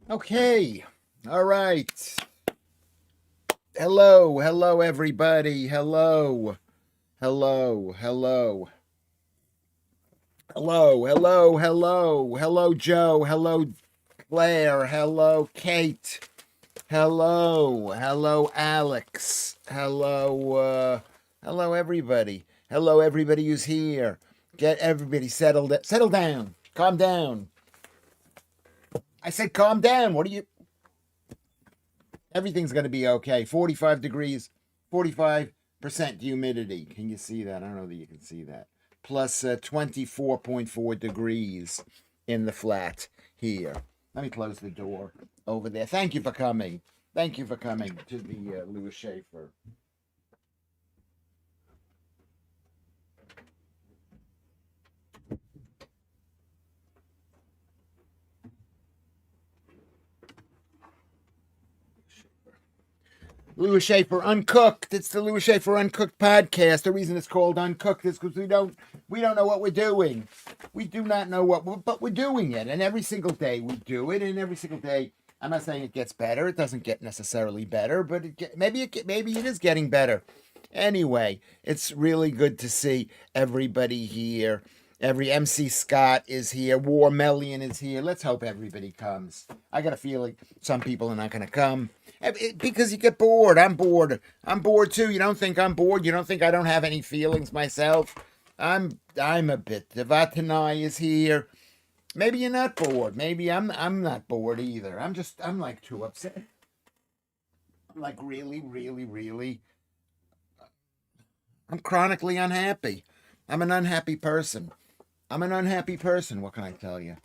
Okay. All right. Hello, everybody. Hello, Joe. Hello, Claire. Hello, Kate. Hello, Alex. Hello, everybody. Hello, everybody who's here. Get everybody settled. Settle down. Calm down. I said, calm down. What are you? Everything's going to be okay. 45 degrees, 45% humidity. Can you see that? I don't know that you can see that. Plus 24.4 degrees in the flat here. Let me close the door over there. Thank you for coming. Thank you for coming to the Lewis Schaffer. Lewis Schaffer Uncooked. It's the Lewis Schaffer Uncooked podcast. The reason it's called Uncooked is because we don't know what we're doing. We do not know but we're doing it, and every single day we do it, and every single day. I'm not saying it gets better. It doesn't get necessarily better, but maybe it is getting better. Anyway, it's really good to see everybody here. Every MC Scott is here. War Mellion is here. Let's hope everybody comes. I got a feeling some people are not going to come because you get bored. I'm bored. I'm bored too. You don't think I'm bored? You don't think I don't have any feelings myself? I'm a bit. Devatanai is here. Maybe you're not bored. Maybe I'm not bored either. I'm like too upset. I'm like really. I'm chronically unhappy. I'm an unhappy person. I'm an unhappy person. What can I tell you?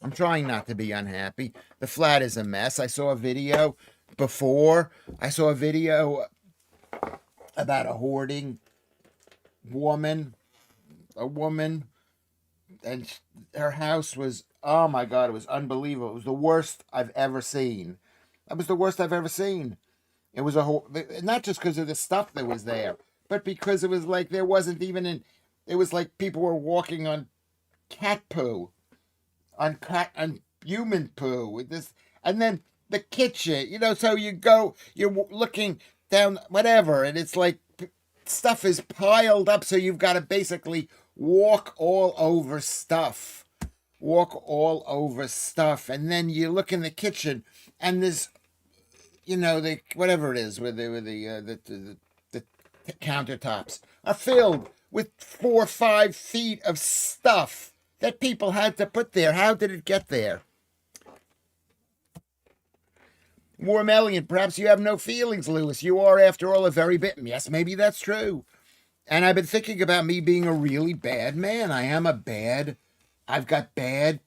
I'm trying not to be unhappy. The flat is a mess. I saw a video before. I saw a video about a hoarding woman. A woman. And her house was, oh my God, it was unbelievable. It was the worst I've ever seen. That was the worst I've ever seen. It was not just because of the stuff that was there, but because it was like there wasn't even it was like people were walking on cat poo, on human poo with this, and then the kitchen, so you're looking down, whatever, and it's like stuff is piled up, so you've got to basically walk all over stuff, and then you look in the kitchen, and there's, the whatever it is, the countertops are filled with 4 or 5 feet of stuff that people had to put there. How did it get there? Warmellian, perhaps you have no feelings, Lewis. You are, after all, a very bit. Yes, maybe that's true. And I've been thinking about me being a really bad man. I've got bad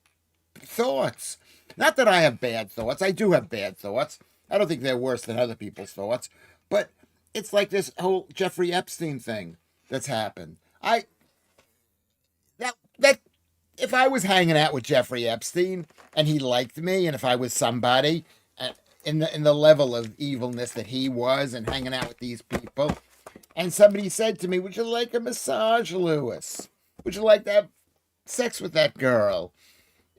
thoughts. Not that I have bad thoughts. I do have bad thoughts. I don't think they're worse than other people's thoughts. But it's like this whole Jeffrey Epstein thing that's happened. That if I was hanging out with Jeffrey Epstein and he liked me, and if I was somebody in the level of evilness that he was, and hanging out with these people, and somebody said to me, "Would you like a massage, Lewis? Would you like to have sex with that girl?"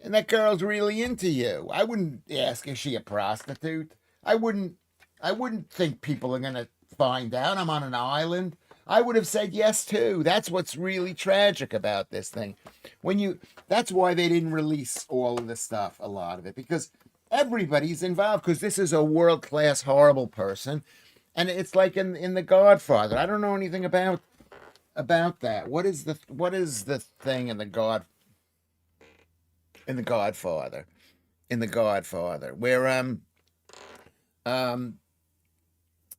And that girl's really into you, I wouldn't ask, is she a prostitute? I wouldn't. I wouldn't think people are gonna find out I'm on an island. I would have said yes too. That's what's really tragic about this thing. That's why they didn't release all of the stuff, a lot of it, because everybody's involved. Because this is a world class horrible person, and it's like in the Godfather. I don't know anything about that. What is the thing in the Godfather? In the Godfather, um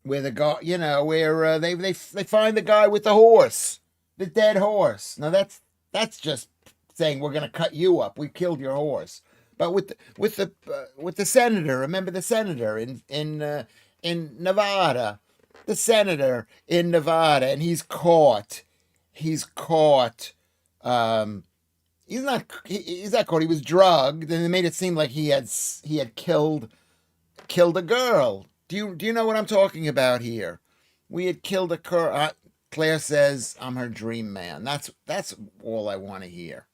where the guy, where they find the guy with the horse, the dead horse. Now that's just saying we're gonna cut you up. We killed your horse. But with the senator, remember the senator in Nevada, the senator in Nevada, and he's caught. He's caught. Um, he's not caught. He was drugged, and they made it seem like he had killed a girl. Do you know what I'm talking about here? We had killed a girl. Claire says I'm her dream man. That's all I want to hear.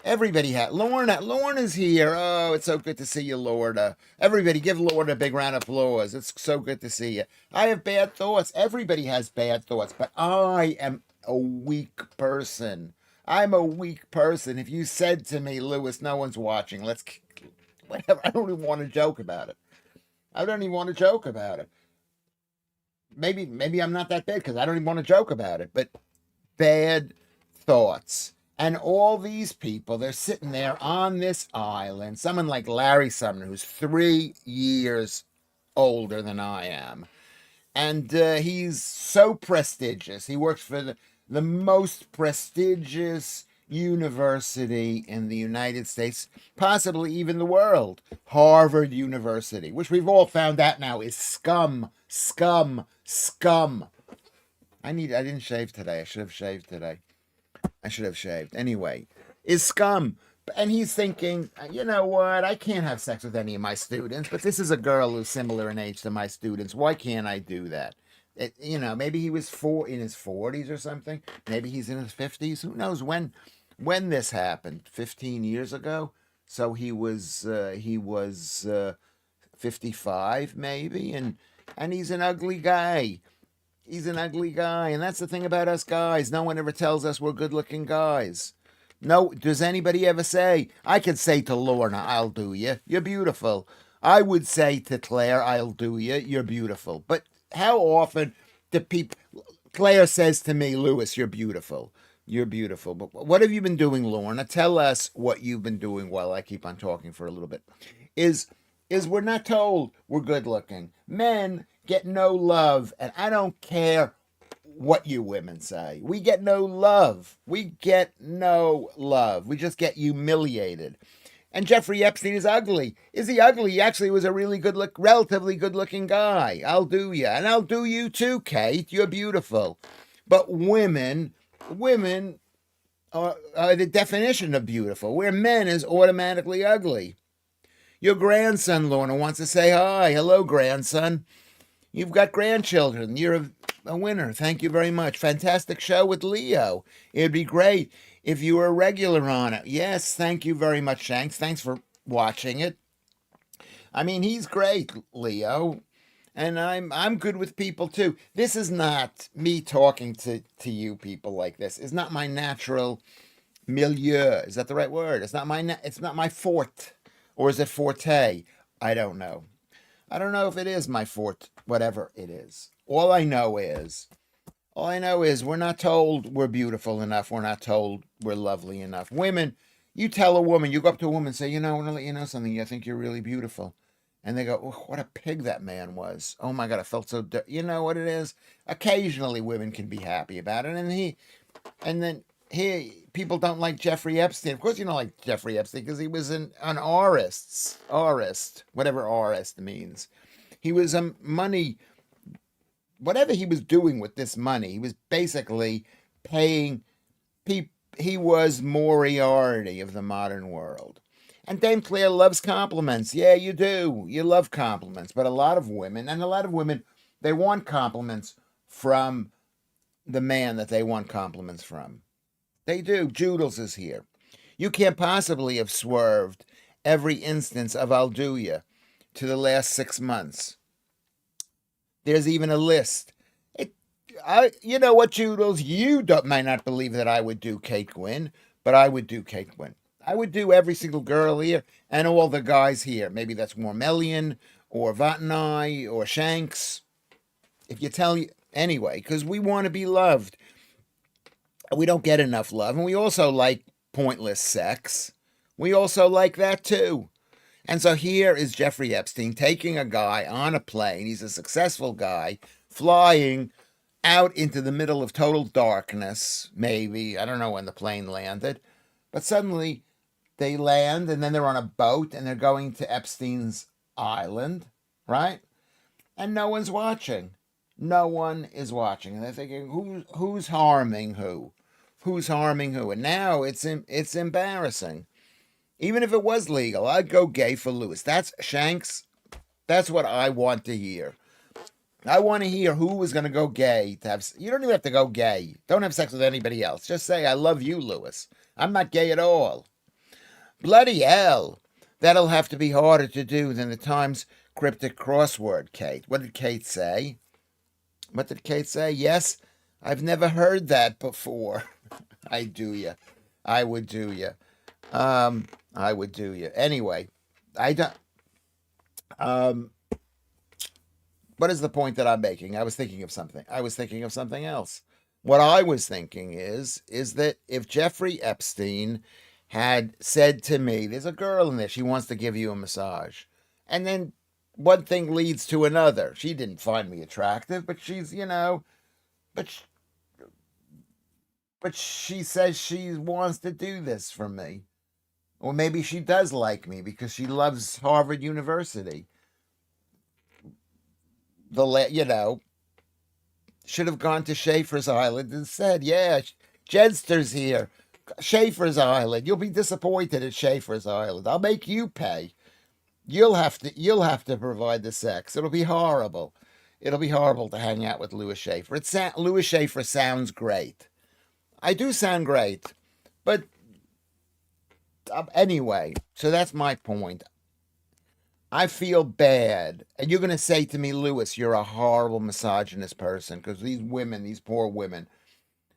Everybody had Lorna. Lorna's here. Oh, it's so good to see you, Lorna. Everybody, give Lorna a big round of applause. It's so good to see you. I have bad thoughts. Everybody has bad thoughts, but I am a weak person. I'm a weak person. If you said to me, Lewis, no one's watching. Whatever. I don't even want to joke about it. I don't even want to joke about it. Maybe I'm not that bad because I don't even want to joke about it. But bad thoughts. And all these people, they're sitting there on this island. Someone like Larry Sumner, who's 3 years older than I am. And he's so prestigious. He works for the most prestigious university in the United States, possibly even the world, Harvard University, which we've all found out now is scum, scum, scum. I didn't shave today. I should have shaved today. I should have shaved. Anyway, is scum. And he's thinking, you know what? I can't have sex with any of my students, but this is a girl who's similar in age to my students. Why can't I do that? Maybe he was in his 40s or something. Maybe he's in his 50s. Who knows when this happened? 15 years ago. So he was 55 maybe, and he's an ugly guy. He's an ugly guy, and that's the thing about us guys. No one ever tells us we're good-looking guys. No, does anybody ever say? I could say to Lorna, I'll do you. You're beautiful. I would say to Claire, I'll do you. You're beautiful. But how often do people... Claire says to me, Lewis, you're beautiful. You're beautiful. But what have you been doing, Lorna? Tell us what you've been doing while I keep on talking for a little bit. Is we're not told we're good-looking. Men get no love, and I don't care what you women say. We get no love. We get no love. We just get humiliated. And Jeffrey Epstein is ugly. Is he ugly? He actually was a really relatively good-looking guy. I'll do you. And I'll do you too, Kate. You're beautiful. But women are the definition of beautiful, where men is automatically ugly. Your grandson, Lorna, wants to say hi. Hello, grandson. You've got grandchildren. You're a winner. Thank you very much. Fantastic show with Leo. It'd be great if you were a regular on it. Yes, thank you very much, Shanks. Thanks for watching it. I mean, he's great, Leo. And I'm good with people too. This is not me talking to you people like this. It's not my natural milieu. Is that the right word? It's not my forte. Or is it forte? I don't know. I don't know if it is my forte, whatever it is. All I know is we're not told we're beautiful enough. We're not told we're lovely enough. Women, you tell a woman, you go up to a woman and say, I want to let you know something. I think you're really beautiful. And they go, oh, what a pig that man was. Oh my God, I felt so dirty. You know what it is? Occasionally women can be happy about it. And then people don't like Jeffrey Epstein. Of course you don't like Jeffrey Epstein because he was an aurist, whatever aurist means. He was a money, whatever he was doing with this money, he was basically paying people. He was Moriarty of the modern world. And Dame Claire loves compliments. Yeah, you do. You love compliments. But a lot of women, they want compliments from the man that they want compliments from. They do. Joodles is here. You can't possibly have swerved every instance of I'll do you to the last 6 months. There's even a list. You know what, Joodles? You might not believe that I would do Kate Gwynn, but I would do Kate Gwynn. I would do every single girl here and all the guys here. Maybe that's Mormelian or Vatanai or Shanks. If you tell you... Anyway, because we want to be loved. We don't get enough love. And we also like pointless sex. We also like that too. And so here is Jeffrey Epstein taking a guy on a plane. He's a successful guy flying out into the middle of total darkness. Maybe. I don't know when the plane landed. But suddenly they land and then they're on a boat and they're going to Epstein's island. Right? And no one's watching. No one is watching. And they're thinking, who's harming who? Who's harming who? And now it's embarrassing. Even if it was legal, I'd go gay for Lewis. That's Shanks. That's what I want to hear. I want to hear who was going to go gay. You don't even have to go gay. Don't have sex with anybody else. Just say, I love you, Lewis. I'm not gay at all. Bloody hell. That'll have to be harder to do than the Times cryptic crossword, Kate. What did Kate say? What did Kate say? Yes, I've never heard that before. I do ya. I would do ya. I would do ya. Anyway, I don't. Um, what is the point that I'm making? I was thinking of something. I was thinking of something else. What I was thinking is that if Jeffrey Epstein had said to me, "There's a girl in there. She wants to give you a massage," and then one thing leads to another. She didn't find me attractive, but she's, but but she says she wants to do this for me. Or maybe she does like me because she loves Harvard University. Should have gone to Schaefer's Island and said, "Yeah, Jedster's here. Schaefer's Island. You'll be disappointed at Schaefer's Island. I'll make you pay. You'll have to provide the sex. It'll be horrible. It'll be horrible to hang out with Lewis Schaffer. Lewis Schaffer sounds great. I do sound great, but anyway. So that's my point. I feel bad, and you're going to say to me, Lewis, you're a horrible misogynist person because these women, these poor women.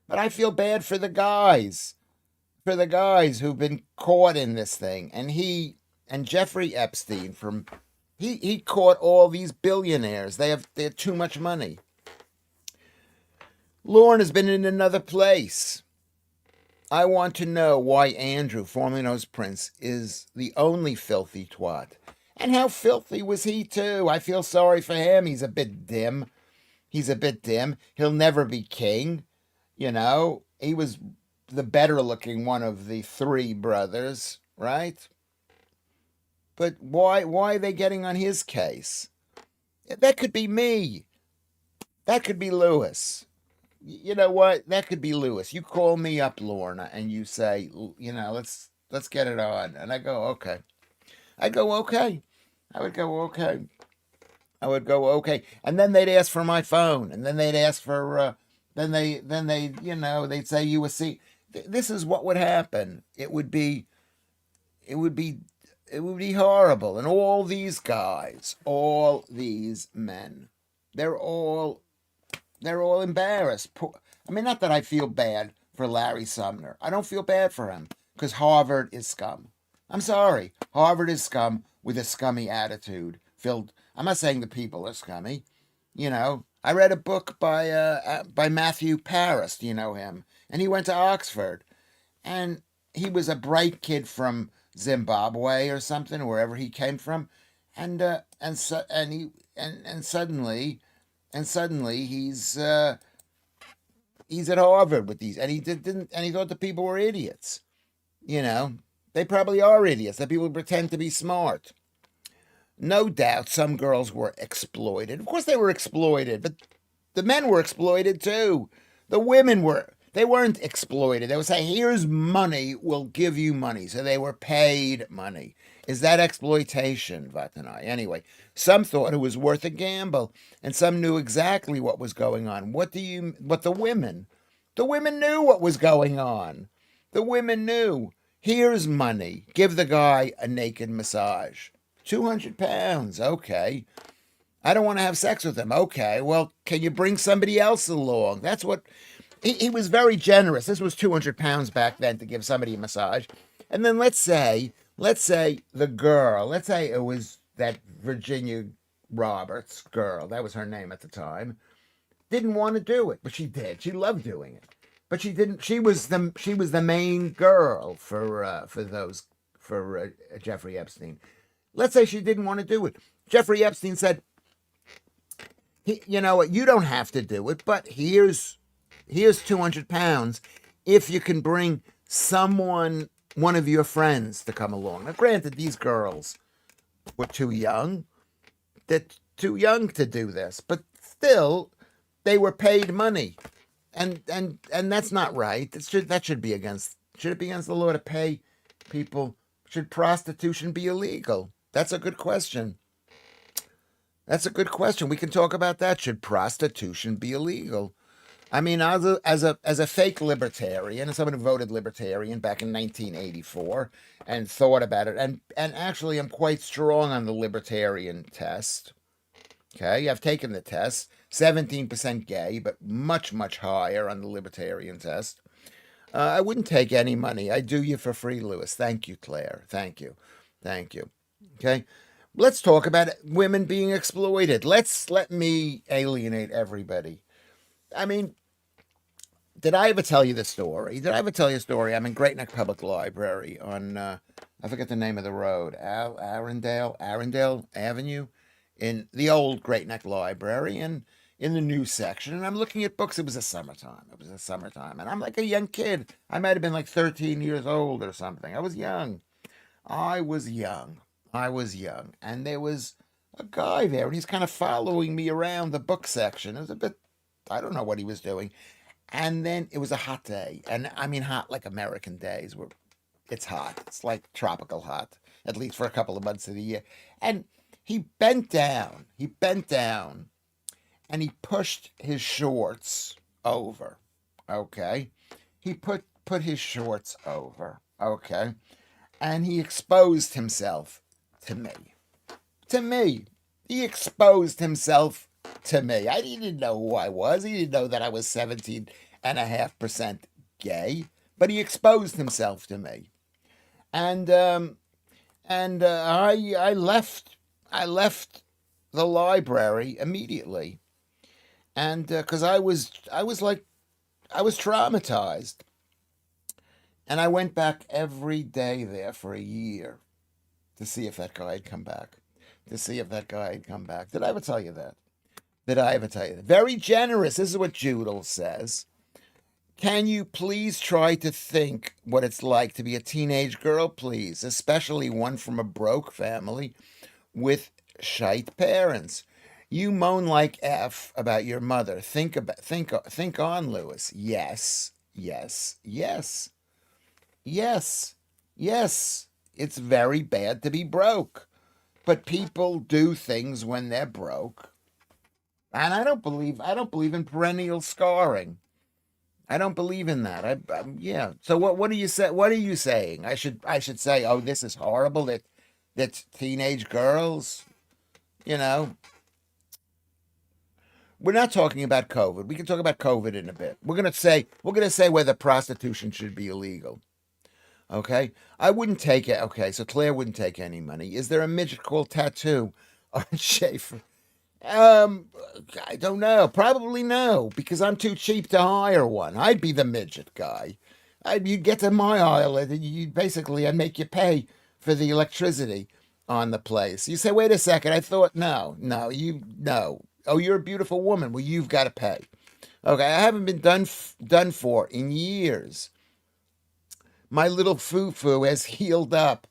But I feel bad for the guys who've been caught in this thing, and Jeffrey Epstein he caught all these billionaires. They have too much money. Lauren has been in another place. I want to know why Andrew, formerly known as Prince, is the only filthy twat. And how filthy was he, too? I feel sorry for him. He's a bit dim. He'll never be king. He was the better looking one of the three brothers, right? But why are they getting on his case? That could be me. That could be Lewis. You know what? That could be Lewis. You call me up, Lorna, and you say, let's get it on. And I go, okay. I go, okay. I would go, okay. And then they'd ask for my phone. And then they'd ask for, they'd say you were see. This is what would happen. It would be horrible. And all these guys, all these men, they're all embarrassed. I mean, not that I feel bad for Larry Sumner. I don't feel bad for him because Harvard is scum. I'm sorry. Harvard is scum with a scummy attitude. I'm not saying the people are scummy. I read a book by Matthew Paris. Do you know him? And he went to Oxford. And he was a bright kid from Zimbabwe or something, wherever he came from. And suddenly he's at Harvard with these, and he didn't, and he thought the people were idiots. They probably are idiots. That people pretend to be smart. No doubt, some girls were exploited. Of course, they were exploited, but the men were exploited too. The women were. They weren't exploited. They would say, "Here's money. We'll give you money." So they were paid money. Is that exploitation, Vatanai? Anyway, some thought it was worth a gamble, and some knew exactly what was going on. What the women? The women knew what was going on. The women knew. Here's money. Give the guy a naked massage. 200 pounds. Okay. I don't want to have sex with him. Okay. Well, can you bring somebody else along? That's what... He was very generous. This was 200 pounds back then to give somebody a massage. And then let's say the girl, let's say it was that Virginia Roberts girl, that was her name at the time, didn't want to do it, but she did. She loved doing it. But she didn't. She was the main girl for Jeffrey Epstein. Let's say she didn't want to do it. Jeffrey Epstein said, "You know what? You don't have to do it, but here's 200 pounds if you can bring one of your friends to come along." Now, granted, these girls were too young. They're too young to do this, but still, they were paid money, and that's not right. That should be against. Should it be against the law to pay people? Should prostitution be illegal? That's a good question. We can talk about that. Should prostitution be illegal? I mean, as a fake libertarian, as someone who voted libertarian back in 1984 and thought about it, and actually I'm quite strong on the libertarian test. Okay, I've taken the test. 17% gay, but much higher on the libertarian test. I wouldn't take any money. I do you for free, Lewis. Thank you, Claire. Thank you. Thank you. Okay. Let's talk about women being exploited. Let me alienate everybody. I mean, did I ever tell you the story? Did I ever tell you a story? I'm in Great Neck Public Library on I forget the name of the road, Arundel Avenue, in the old Great Neck Library, and in the new section. And I'm looking at books. It was a summertime. It was a summertime, and I'm like a young kid. I might have been like 13 years old or something. I was young. I was young. I was young, and there was a guy there, and he's kind of following me around the book section. It was a bit, I don't know what he was doing. And then it was a hot day. And I mean hot like American days where it's hot. It's like tropical hot, at least for a couple of months of the year. And he bent down. He bent down and he pushed his shorts over. Okay. He put his shorts over. Okay. And he exposed himself to me. To me. He exposed himself to me. I didn't know who I was. He didn't know that I was 17.5% gay, but he exposed himself to me. And I left the library immediately. And because I was traumatized. And I went back every day there for a year to see if that guy had come back. To see if that guy had come back. Did I ever tell you that? Did I ever tell you that? Very generous. This is what Judel says. Can you please try to think what it's like to be a teenage girl, please, especially one from a broke family with shite parents? You moan like F about your mother. Think on, Lewis. Yes, yes, yes, yes, yes. It's very bad to be broke, but people do things when they're broke. And I don't believe in perennial scarring. I don't believe in that. Yeah. So what do you say? What are you saying? I should say, oh, this is horrible. That teenage girls, you know. We're not talking about COVID. We can talk about COVID in a bit. We're gonna say whether prostitution should be illegal. Okay. I wouldn't take it. Okay. So Claire wouldn't take any money. Is there a midget called Tattoo on Schaefer? Um, I don't know. Probably no, because I'm too cheap to hire one. I'd be the midget guy. You'd get to my island and I'd make you pay for the electricity on the place. You say, wait a second. I thought, no. Oh, you're a beautiful woman. Well, you've got to pay. Okay, I haven't been done for in years. My little foo-foo has healed up.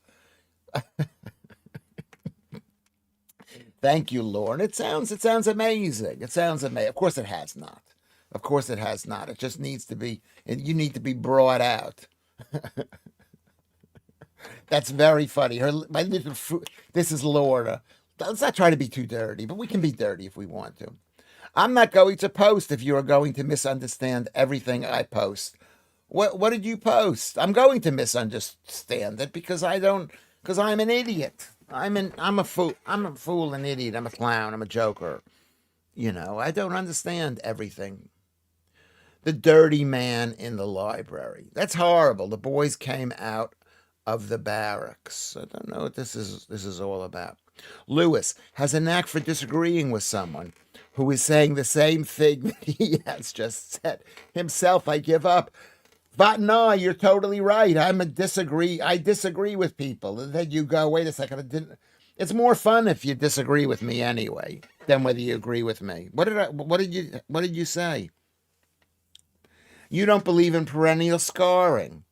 Thank you, Lauren. It sounds amazing. It sounds amazing. Of course, it has not. Of course, it has not. It just needs to be. You need to be brought out. That's very funny. This is Laura. Let's not try to be too dirty, but we can be dirty if we want to. I'm not going to post if you are going to misunderstand everything I post. What did you post? I'm going to misunderstand it because I don't because I'm an idiot. I'm a fool. I'm a fool, an idiot. I'm a clown. I'm a joker. I don't understand everything. The dirty man in the library. That's horrible. The boys came out of the barracks. I don't know what this is all about. Lewis has a knack for disagreeing with someone who is saying the same thing that he has just said himself. I give up. But no, you're totally right. I disagree with people. And then you go, wait a second. It's more fun if you disagree with me anyway than whether you agree with me. What did you say? You don't believe in perennial scarring.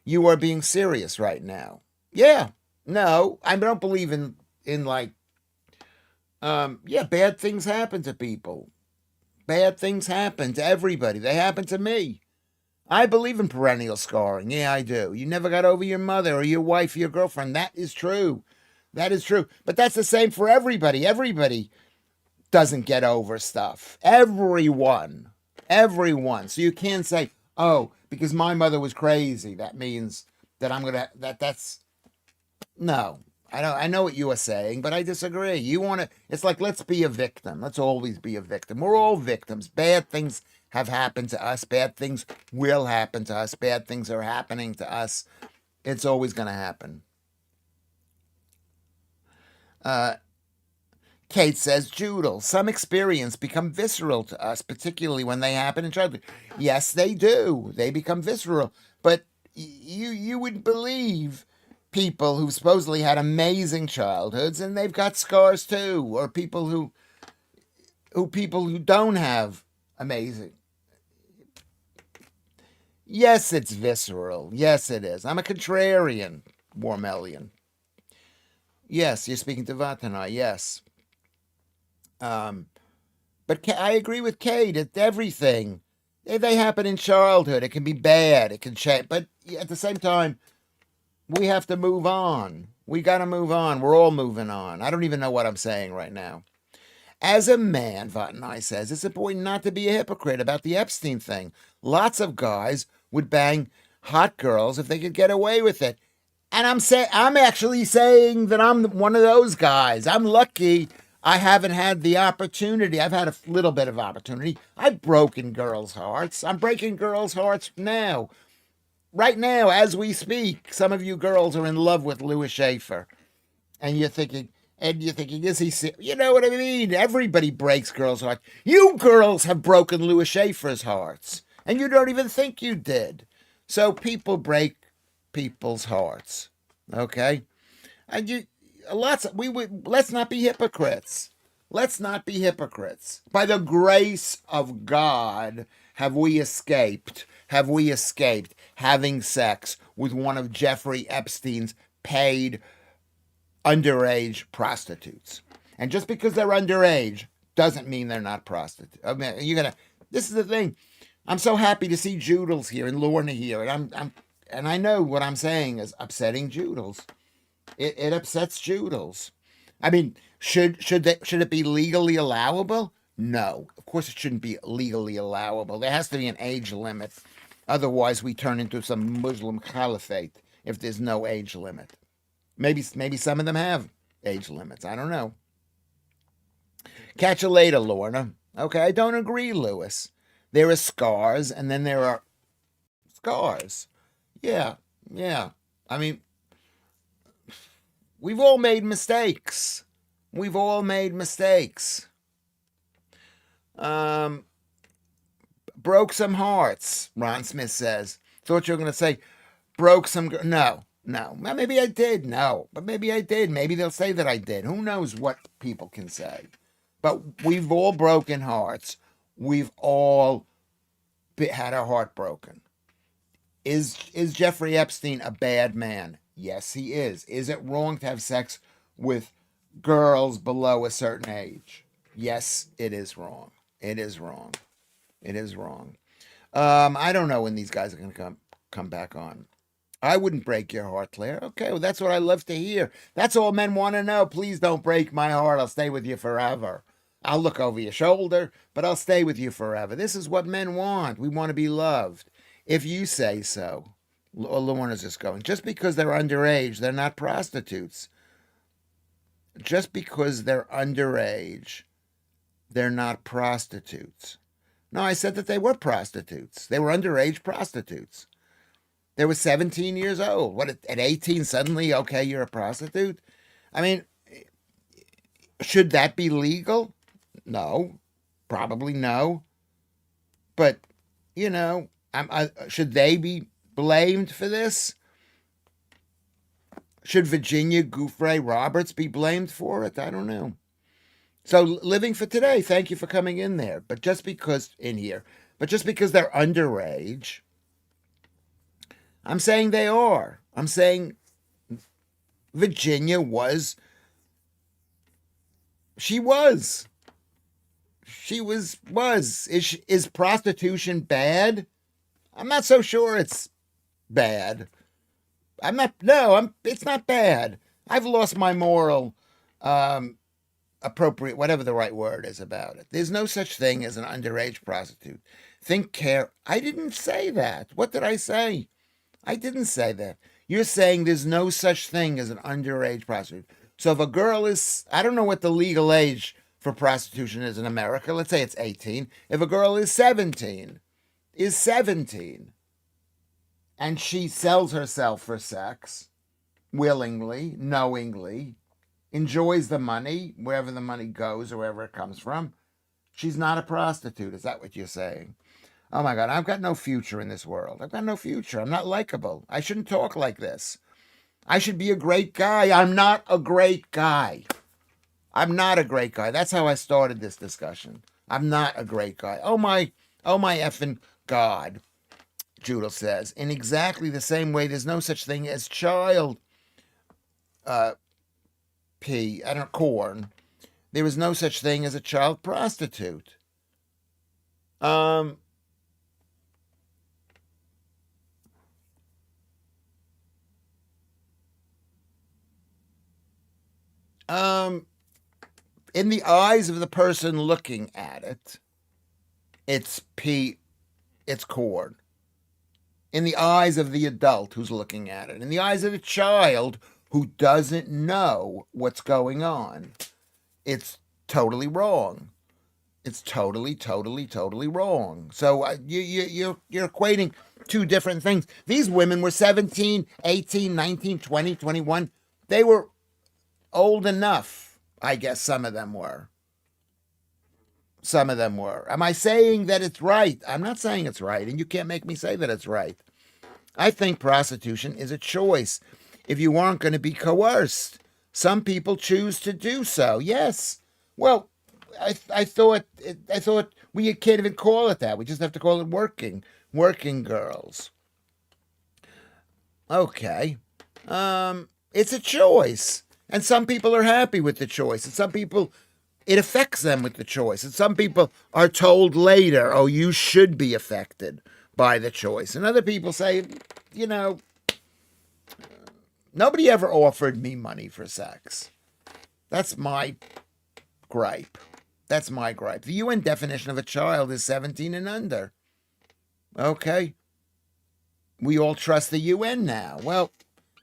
You are being serious right now. Yeah. No, I don't believe in like bad things happen to people. Bad things happen to everybody. They happen to me. I believe in perennial scarring. Yeah, I do. You never got over your mother or your wife or your girlfriend. That is true. That is true. But that's the same for everybody. Everybody doesn't get over stuff. Everyone Everyone. So you can't say, oh, because my mother was crazy, that means that I'm gonna that's no. I don't. I know what you are saying, but I disagree. You want to? It's like, let's be a victim. Let's always be a victim. We're all victims. Bad things have happened to us. Bad things will happen to us. Bad things are happening to us. It's always going to happen. Uh, Kate says, Judel, some experience become visceral to us, particularly when they happen in childhood. Yes, they do. They become visceral. But you would believe people who supposedly had amazing childhoods and they've got scars too, or people who don't have amazing. Yes, it's visceral. Yes, it is. I'm a contrarian, Warmelian. Yes, you're speaking to Vatana. Yes. Um, but I agree with Kate. It's everything. They happen in childhood. It can be bad. It can change. But at the same time, we have to move on. We got to move on. We're all moving on. I don't even know what I'm saying right now. As a man, Vatnai says, it's important not to be a hypocrite about the Epstein thing. Lots of guys would bang hot girls if they could get away with it. And I'm actually saying that I'm one of those guys. I'm lucky I haven't had the opportunity. I've had a little bit of opportunity. I've broken girls' hearts. I'm breaking girls' hearts now. Right now, as we speak, some of you girls are in love with Lewis Schaffer. And you're thinking, is he, you know what I mean? Everybody breaks girls' hearts. You girls have broken Lewis Schaffer's hearts. And you don't even think you did. So people break people's hearts. Okay? And let's not be hypocrites. Let's not be hypocrites. By the grace of God, have we escaped having sex with one of Jeffrey Epstein's paid underage prostitutes. And just because they're underage doesn't mean they're not prostitutes. I mean, this is the thing. I'm so happy to see Judels here and Lorna here, and I know what I'm saying is upsetting Judels. It upsets Judels. I mean, should it be legally allowable? No, of course it shouldn't be legally allowable. There has to be an age limit. Otherwise, we turn into some Muslim caliphate if there's no age limit. Maybe some of them have age limits. I don't know. Catch you later, Lorna. Okay, I don't agree, Lewis. There are scars, and then there are scars. Yeah. I mean, we've all made mistakes. Broke some hearts, Ron Smith says. Thought you were going to say, broke some... No. Well, maybe I did. No. But maybe I did. Maybe they'll say that I did. Who knows what people can say. But we've all broken hearts. We've all had our heart broken. Is Jeffrey Epstein a bad man? Yes, he is. Is it wrong to have sex with girls below a certain age? Yes, it is wrong. It is wrong. I don't know when these guys are going to come back on. I wouldn't break your heart, Claire. Okay, well, that's what I love to hear. That's all men want to know. Please don't break my heart. I'll stay with you forever. I'll look over your shoulder, but I'll stay with you forever. This is what men want. We want to be loved. If you say so. Lorna's just going, just because they're underage, they're not prostitutes. Just because they're underage, they're not prostitutes. No, I said that they were prostitutes. They were underage prostitutes. They were 17 years old. What, at 18, suddenly, okay, you're a prostitute? I mean, should that be legal? No. Probably no. But, should they be blamed for this? Should Virginia Gouffre Roberts be blamed for it? I don't know. So, living for today, thank you for coming in there. But just because they're underage, I'm saying they are. I'm saying Virginia was. She was. Is prostitution bad? I'm not so sure it's bad. It's not bad. I've lost my moral, appropriate, whatever the right word is about it. There's no such thing as an underage prostitute. think care. I didn't say that. What did I say? I didn't say that. You're saying there's no such thing as an underage prostitute. So if a girl is, I don't know what the legal age for prostitution is in America. Let's say it's 18. If a girl is 17, and she sells herself for sex willingly, knowingly, enjoys the money, wherever the money goes or wherever it comes from, she's not a prostitute. Is that what you're saying? Oh my God, I've got no future in this world. I've got no future. I'm not likable. I shouldn't talk like this. I should be a great guy. I'm not a great guy. I'm not a great guy. That's how I started this discussion. I'm not a great guy. Oh my effing God, Judel says. In exactly the same way, there's no such thing as child corn. There is no such thing as a child prostitute. In the eyes of the person looking at it, it's corn. In the eyes of the adult who's looking at it, in the eyes of the child who doesn't know what's going on, it's totally wrong. It's totally wrong. So you're equating two different things. These women were 17, 18, 19, 20, 21. They were old enough, I guess some of them were. Some of them were. Am I saying that it's right? I'm not saying it's right, and you can't make me say that it's right. I think prostitution is a choice. If you aren't going to be coerced, some people choose to do so. Yes. Well, I thought we can't even call it that. We just have to call it working girls. Okay. It's a choice. And some people are happy with the choice. And some people, it affects them with the choice. And some people are told later, oh, you should be affected by the choice. And other people say, nobody ever offered me money for sex. That's my gripe. The UN definition of a child is 17 and under. Okay. We all trust the UN now. Well,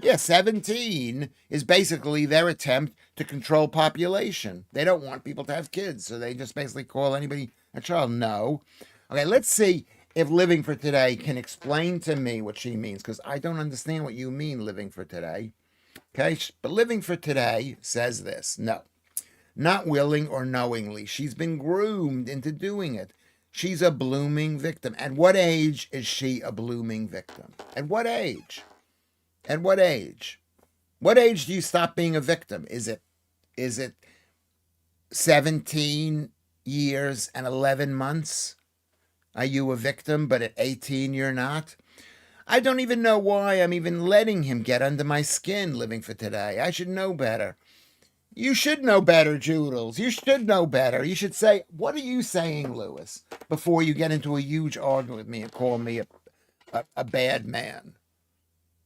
yeah, 17 is basically their attempt to control population. They don't want people to have kids, so they just basically call anybody a child. No. Okay, let's see if Living for Today can explain to me what she means, because I don't understand what you mean, Living for Today. Okay, but Living for Today says this. No, not willing or knowingly. She's been groomed into doing it. She's a blooming victim. At what age is she a blooming victim? At what age? At what age? What age do you stop being a victim? Is it 17 years and 11 months? Are you a victim, but at 18 you're not? I don't even know why I'm even letting him get under my skin, Living for Today. I should know better. You should know better, Joodles. You should know better. You should say, what are you saying, Lewis, before you get into a huge argument with me and call me a bad man.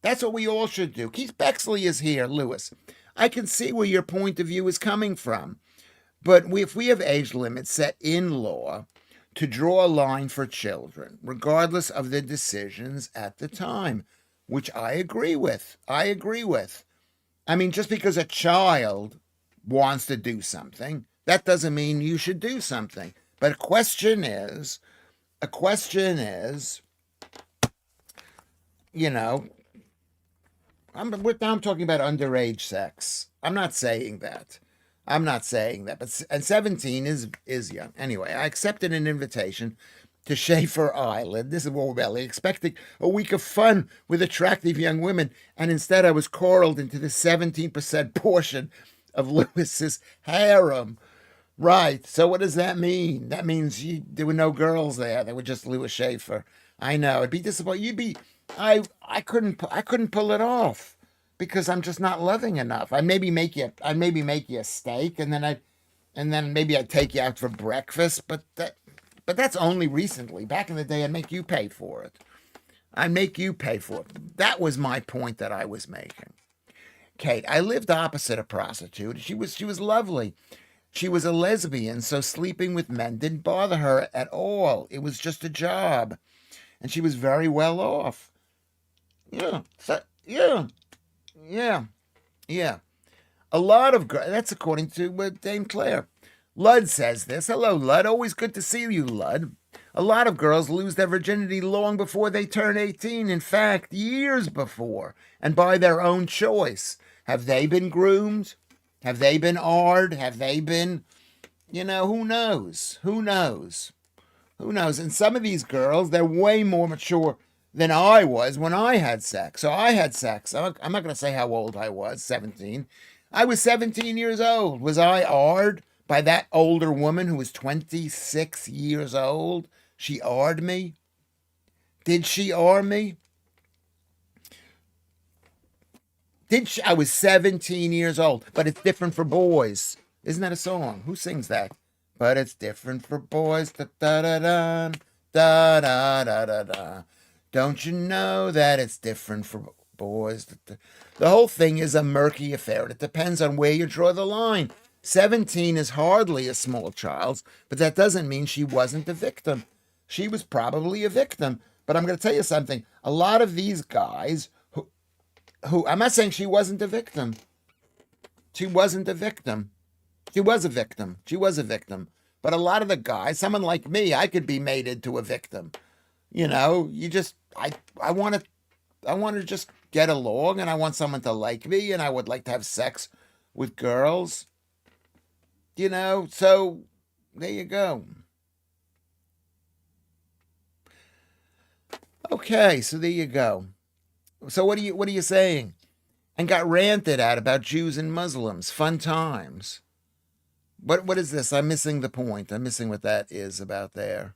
That's what we all should do. Keith Bexley is here, Lewis. I can see where your point of view is coming from. But if we have age limits set in law to draw a line for children, regardless of the decisions at the time, which I agree with. I mean, just because a child wants to do something, that doesn't mean you should do something. But a question is, I'm talking about underage sex. I'm not saying that. But and 17 is young. Anyway, I accepted an invitation to Schaffer Island. This is Warbelly, expecting a week of fun with attractive young women, and instead I was corralled into the 17% portion of Lewis's harem. Right. So what does that mean? That means there were no girls there. There were just Lewis Schaffer. I know. It'd be disappointing. I couldn't pull it off because I'm just not loving enough. I'd maybe make you a steak, and then maybe I'd take you out for breakfast. But that's only recently. Back in the day, I'd make you pay for it. That was my point that I was making. Kate, I lived opposite a prostitute. She was lovely. She was a lesbian, so sleeping with men didn't bother her at all. It was just a job. And she was very well off. Yeah. Yeah. Yeah. Yeah. A lot of girls, that's according to Dame Claire. Lud says this. Hello, Lud. Always good to see you, Lud. A lot of girls lose their virginity long before they turn 18. In fact, years before, and by their own choice. Have they been groomed? Have they been ard? Have they been, who knows? Who knows? Who knows? And some of these girls, they're way more mature than I was when I had sex. So I had sex. I'm not going to say how old I was, 17. I was 17 years old. Was I ard by that older woman who was 26 years old? She ard me? Did she ard me? I was 17 years old, but it's different for boys. Isn't that a song? Who sings that? But it's different for boys. Da da da da da da da da da. Don't you know that it's different for boys? The whole thing is a murky affair. It depends on where you draw the line. 17 is hardly a small child, but that doesn't mean she wasn't a victim. She was probably a victim. But I'm going to tell you something. A lot of these guys who I'm not saying she wasn't a victim. She wasn't a victim. She was a victim. She was a victim. But a lot of the guys, someone like me, I could be made into a victim. You just I want to just get along, and I want someone to like me, and I would like to have sex with girls. So there you go. Okay, so there you go. So what are you saying? And got ranted at about Jews and Muslims. Fun times. What is this? I'm missing the point. I'm missing what that is about there.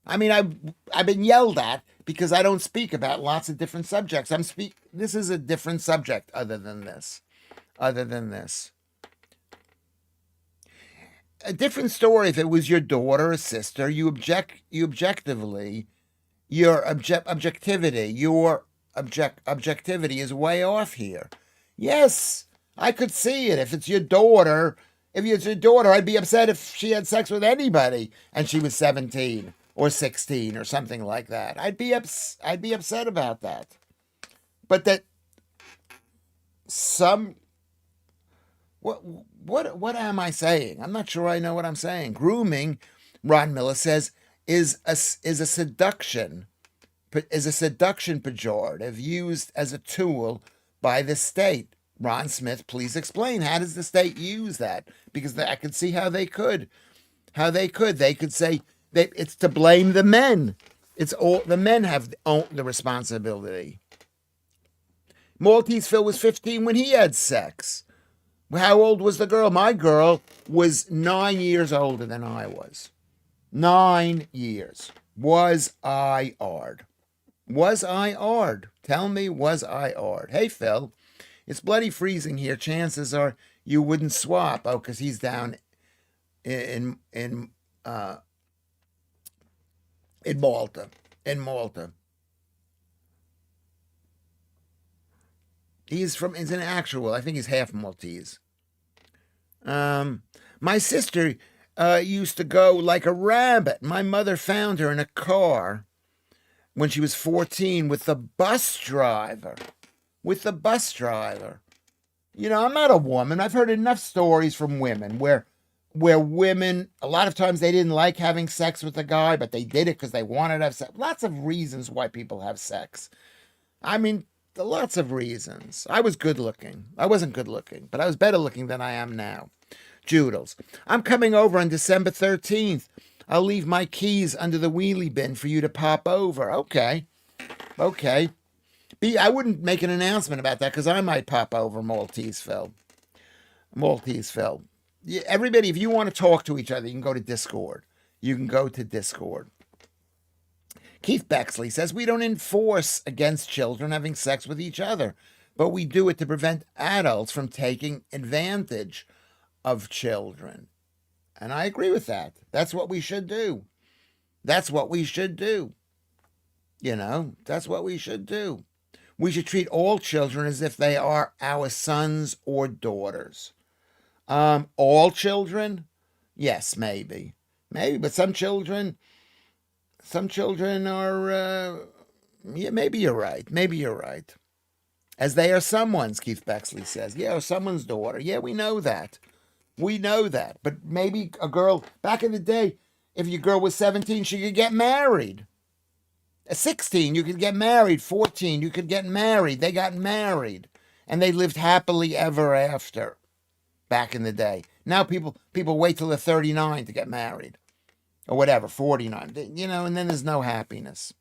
I mean, I've been yelled at because I don't speak about lots of different subjects. This is a different subject other than this. Other than this. A different story if it was your daughter or sister. Objectivity, your objectivity is way off here. Yes, I could see it. If it's your daughter, I'd be upset if she had sex with anybody and she was 17 or 16 or something like that. I'd be upset about that. But that what am I saying? I'm not sure I know what I'm saying. Grooming, Ron Miller says, is a seduction pejorative used as a tool by the state. Ron Smith, please explain. How does the state use that? Because I could see how they could. They could say that it's to blame the men. It's all the men have the responsibility. Maltese Phil was 15 when he had sex. How old was the girl? My girl was 9 years older than I was. 9 years. Was I ard? Was I ard? Tell me, was I ard? Hey, Phil, it's bloody freezing here. Chances are you wouldn't swap. Oh, because he's down in Malta. In Malta. He's an actual, I think he's half Maltese. My sister used to go like a rabbit. My mother found her in a car when she was 14 with the bus driver. I'm not a woman. I've heard enough stories from women where women, a lot of times they didn't like having sex with a guy, but they did it because they wanted to have sex. Lots of reasons why people have sex. I mean, lots of reasons. I was good looking. I wasn't good looking, but I was better looking than I am now. Joodles. I'm coming over on December 13th. I'll leave my keys under the wheelie bin for you to pop over. Okay. I wouldn't make an announcement about that because I might pop over, Maltese Phil. Yeah, everybody, if you want to talk to each other, you can go to Discord. Keith Bexley says, we don't enforce against children having sex with each other, but we do it to prevent adults from taking advantage of children. And I agree with that. That's what we should do. That's what we should do. We should treat all children as if they are our sons or daughters. All children? Yes, maybe. Maybe, but some children are, yeah, maybe you're right. Maybe you're right. As they are someone's, Keith Bexley says. Yeah, or someone's daughter. Yeah, we know that. We know that. But maybe a girl, back in the day, if your girl was 17, she could get married. At 16, you could get married. 14, you could get married. They got married. And they lived happily ever after back in the day. Now people wait till they're 39 to get married. Or whatever, 49. And then there's no happiness.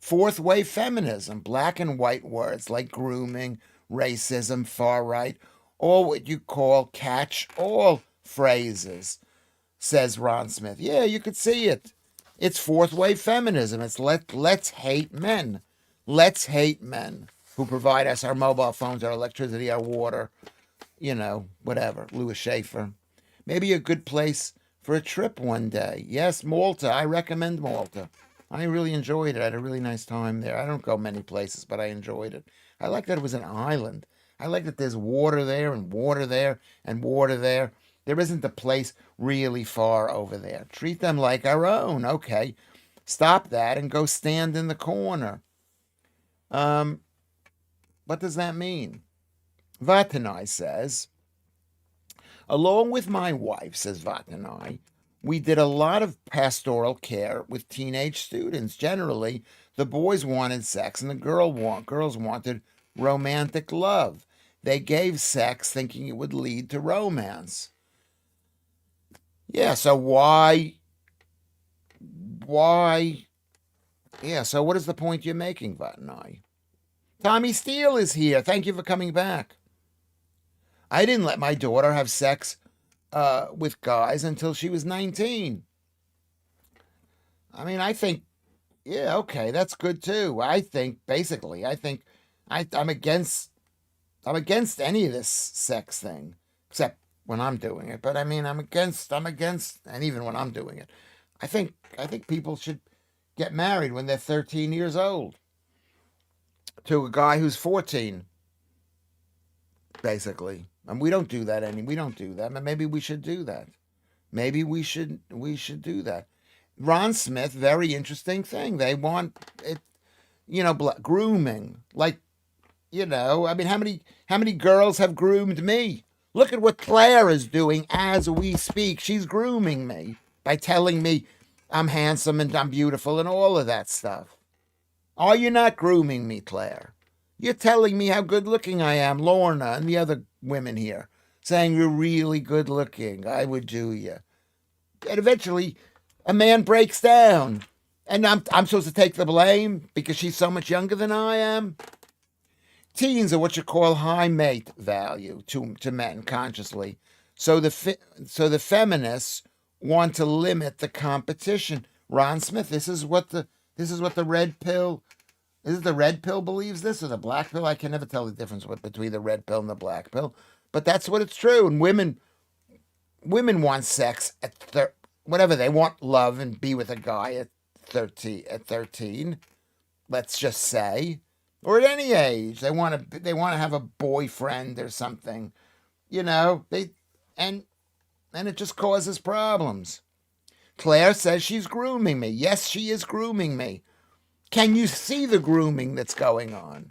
Fourth wave feminism, black and white words like grooming, racism, far right, all what you call catch all phrases, says Ron Smith. Yeah, you could see it. It's fourth wave feminism. It's let's hate men. Let's hate men who provide us our mobile phones, our electricity, our water, whatever. Lewis Schaffer. Maybe a good place for a trip one day. Yes, Malta. I recommend Malta. I really enjoyed it. I had a really nice time there. I don't go many places, but I enjoyed it. I like that it was an island. I like that there's water there and water there and water there. There isn't a place really far over there. Treat them like our own. Okay. Stop that and go stand in the corner. What does that mean? Vatanai says, along with my wife, says Vatanai, we did a lot of pastoral care with teenage students. Generally, the boys wanted sex and the girls wanted romantic love. They gave sex thinking it would lead to romance. Yeah, so why? Yeah, so what is the point you're making, Vatanai? Tommy Steele is here. Thank you for coming back. I didn't let my daughter have sex with guys until she was 19. I mean, I think, yeah, okay, that's good too. I think I'm against any of this sex thing, except when I'm doing it. But I mean, I'm against, and even when I'm doing it, I think people should get married when they're 13 years old to a guy who's 14, basically. And we don't do that we don't do that. But maybe we should do that. Maybe we should do that. Ron Smith, very interesting thing. They want it, grooming. Like, I mean, how many girls have groomed me? Look at what Claire is doing as we speak. She's grooming me by telling me I'm handsome and I'm beautiful and all of that stuff. Are you not grooming me, Claire? You're telling me how good looking I am, Lorna and the other women here, saying you're really good looking. I would do you. And eventually, a man breaks down. And I'm supposed to take the blame because she's so much younger than I am? Teens are what you call high mate value to men consciously. So the feminists want to limit the competition. Ron Smith, this is what the red pill. Is it the red pill believes this or the black pill? I can never tell the difference between the red pill and the black pill. But that's what it's true. And women want sex at whatever they want, love and be with a guy at 13. Let's just say, or at any age, they want to have a boyfriend or something. And it just causes problems. Claire says she's grooming me. Yes, she is grooming me. Can you see the grooming that's going on?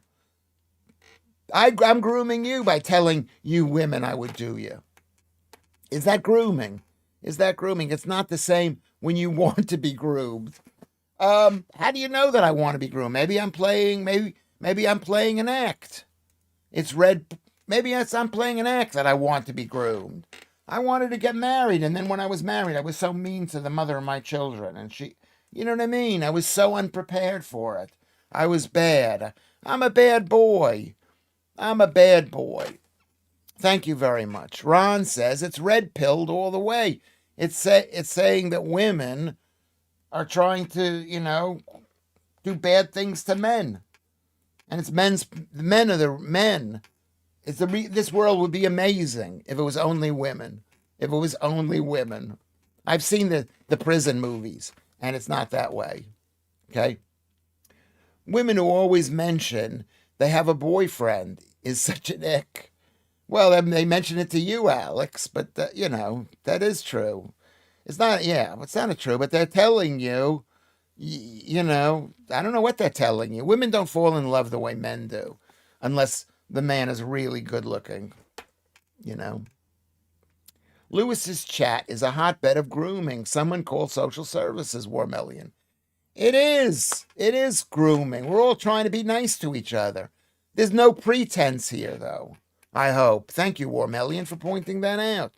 I'm grooming you by telling you women I would do you. Is that grooming? It's not the same when you want to be groomed. How do you know that I want to be groomed? Maybe I'm playing an act. I'm playing an act that I want to be groomed. I wanted to get married, and then when I was married, I was so mean to the mother of my children, and she, you know what I mean? I was so unprepared for it. I was bad. I'm a bad boy. Thank you very much. Ron says it's red-pilled all the way. It's saying that women are trying to, do bad things to men. And the men are the men. This world would be amazing if it was only women. I've seen the prison movies, and it's not that way. Okay? Women who always mention they have a boyfriend is such an ick. Well, they mention it to you, Alex, but that is true. It's not, yeah, it's not true, but they're telling you, I don't know what they're telling you. Women don't fall in love the way men do, unless the man is really good looking, you know. Lewis's chat is a hotbed of grooming. Someone call social services, Warmelian. It is. It is grooming. We're all trying to be nice to each other. There's no pretense here, though. I hope. Thank you, Warmelian, for pointing that out.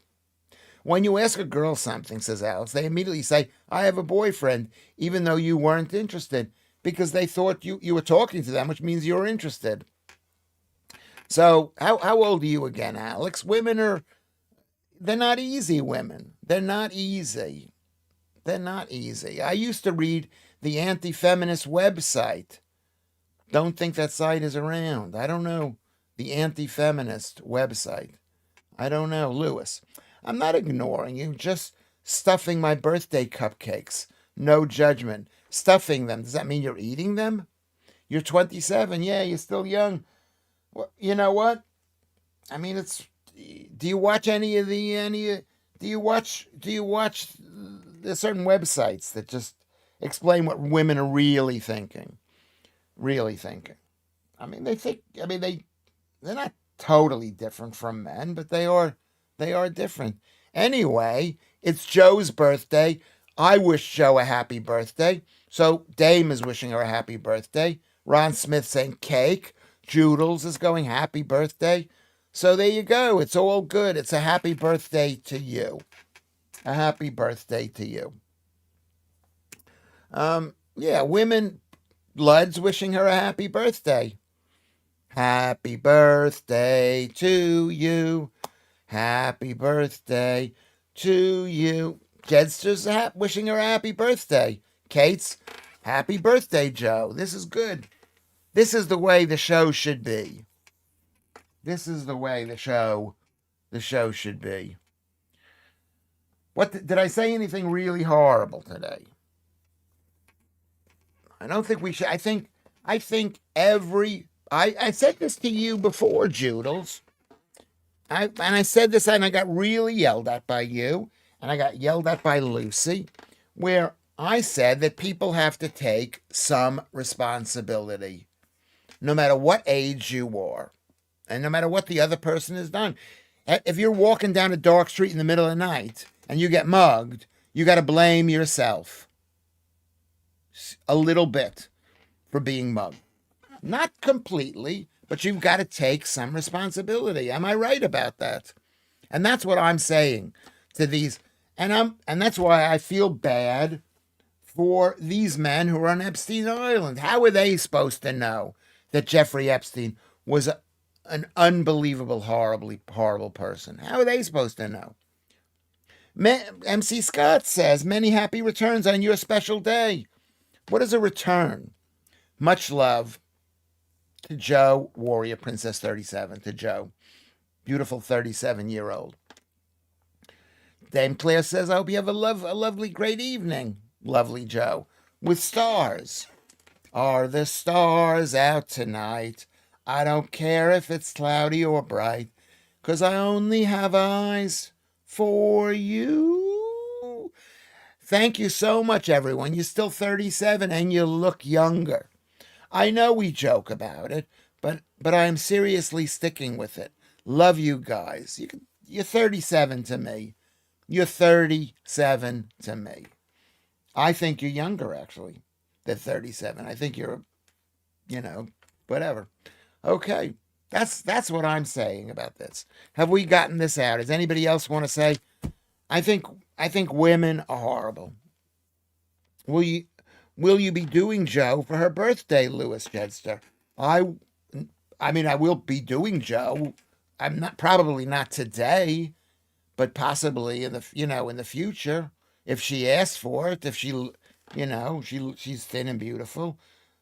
When you ask a girl something, says Alice, they immediately say, I have a boyfriend, even though you weren't interested, because they thought you were talking to them, which means you're interested. So, how old are you again, Alex? They're not easy, women. They're not easy. They're not easy. I used to read the anti feminist website. Don't think that site is around. I don't know. The anti feminist website. I don't know. Lewis, I'm not ignoring you, just stuffing my birthday cupcakes. No judgment. Stuffing them. Does that mean you're eating them? You're 27. Yeah, you're still young. Well, you know what? I mean, it's. Do you watch do you watch there's certain websites that just explain what women are really thinking? Really thinking. I mean, they're not totally different from men, but they are different. Anyway, it's Joe's birthday. I wish Joe a happy birthday. So Dame is wishing her a happy birthday. Ron Smith saying cake. Joodles is going happy birthday. So there you go. It's all good. It's a happy birthday to you. A happy birthday to you. Yeah, women, Bloods wishing her a happy birthday. Happy birthday to you. Happy birthday to you. Jedster's wishing her a happy birthday. Kate's happy birthday, Joe. This is good. This is the way the show should be. This is the way the show should be. Did I say anything really horrible today? I don't think we should. I think I said this to you before, Joodles. I said this and I got really yelled at by you, and I got yelled at by Lucy, where I said that people have to take some responsibility, no matter what age you are, and no matter what the other person has done. If you're walking down a dark street in the middle of the night and you get mugged, you got to blame yourself a little bit for being mugged. Not completely, but you've got to take some responsibility. Am I right about that? And that's what I'm saying to these. And that's why I feel bad for these men who are on Epstein Island. How are they supposed to know that Jeffrey Epstein was an unbelievable, horrible person? How are they supposed to know? MC Scott says, many happy returns on your special day. What is a return? Much love to Joe, Warrior Princess 37, to Joe, beautiful 37-year-old. Dame Claire says, I hope you have a lovely, great evening, lovely Joe, with stars. Are the stars out tonight? I don't care if it's cloudy or bright, 'cause I only have eyes for you. Thank you so much, everyone. You're still 37 and you look younger. I know we joke about it, but I am seriously sticking with it. Love you guys. You're 37 to me. You're 37 to me. I think you're younger, actually, than 37. I think you're, whatever. Okay. That's what I'm saying about this. Have we gotten this out? Does anybody else want to say? I think women are horrible. Will you be doing Joe for her birthday, Lewis Jedster? I mean, I will be doing Joe. I'm probably not today, but possibly in the future, if she asks for it, if she's thin and beautiful.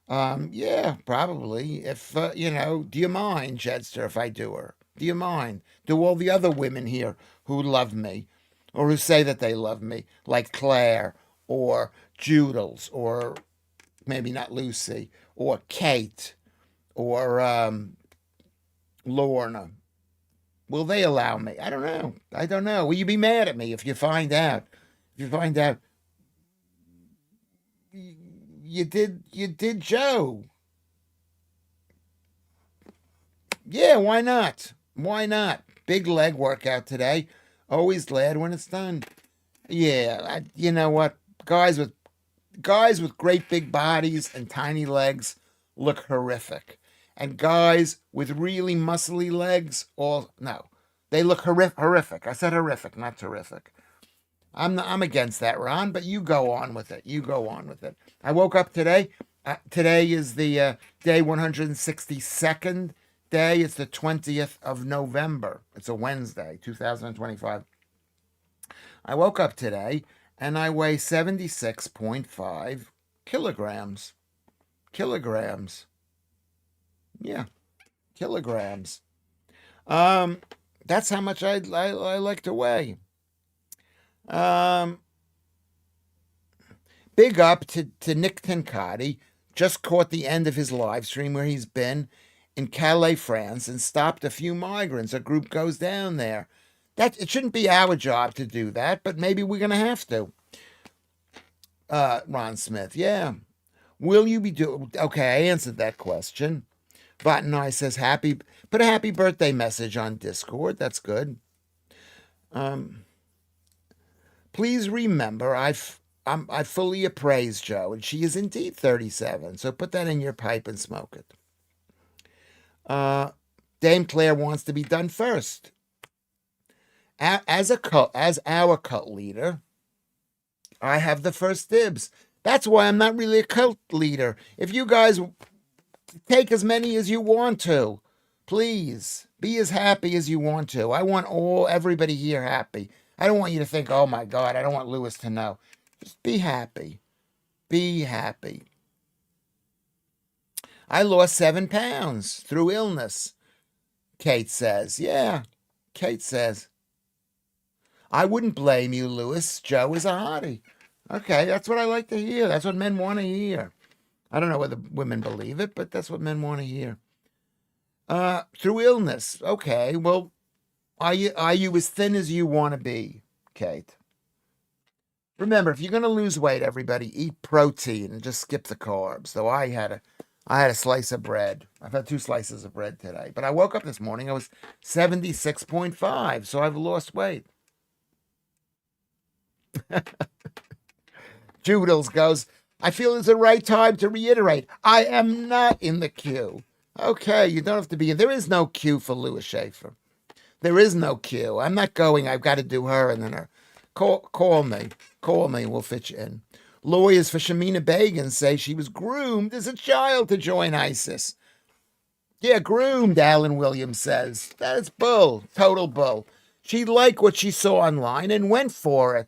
Yeah, probably. If do you mind, Jedster, if I do her? Do you mind? Do all the other women here who love me, or who say that they love me, like Claire or Joodles, or maybe not Lucy, or Kate, or Lorna, Will they allow me? I don't know. I don't know. Will you be mad at me if you find out? If you find out you did Joe. Yeah, why not? Why not? Big leg workout today. Always glad when it's done. Yeah, you know what? Guys with great big bodies and tiny legs look horrific. And guys with really muscly legs, all no, they look horrific. I said horrific, not terrific. I'm against that, Ron. But you go on with it. You go on with it. I woke up today. Today is the day 162nd day. It's the 20th of November. It's a Wednesday, 2025. I woke up today and I weigh 76.5 kilograms. Kilograms. Yeah, kilograms. That's how much I like to weigh. Um, Big up to Nick Tencati. Just caught the end of his live stream where he's been in Calais, France, and stopped a few migrants. A group goes down there. That it shouldn't be our job to do that, but maybe we're gonna have to. Ron Smith, yeah. Will you be doing? Okay, I answered that question. Button Eye says put a happy birthday message on Discord. That's good. Please remember, I fully appraise Joe, and she is indeed 37. So put that in your pipe and smoke it. Dame Claire wants to be done first. As our cult leader, I have the first dibs. That's why I'm not really a cult leader. If you guys take as many as you want to, please be as happy as you want to. I want everybody here happy. I don't want you to think, oh my God, I don't want Lewis to know. Just be happy. Be happy. I lost 7 pounds through illness, Kate says. Yeah, Kate says. I wouldn't blame you, Lewis. Joe is a hottie. Okay, that's what I like to hear. That's what men want to hear. I don't know whether women believe it, but that's what men want to hear. Through illness. Okay, well, are you as thin as you want to be, Kate? Remember, if you're going to lose weight, everybody, eat protein and just skip the carbs. Though I had a slice of bread. I've had 2 slices of bread today. But I woke up this morning, I was 76.5, so I've lost weight. Joodles goes, I feel it's the right time to reiterate, I am not in the queue. Okay, you don't have to be in. There is no queue for Lewis Schaffer. There is no queue. I'm not going. I've got to do her and then her. Call me. Call me. We'll fit you in. Lawyers for Shamina Begin say she was groomed as a child to join ISIS. Yeah, groomed, Alan Williams says. That's bull. Total bull. She liked what she saw online and went for it.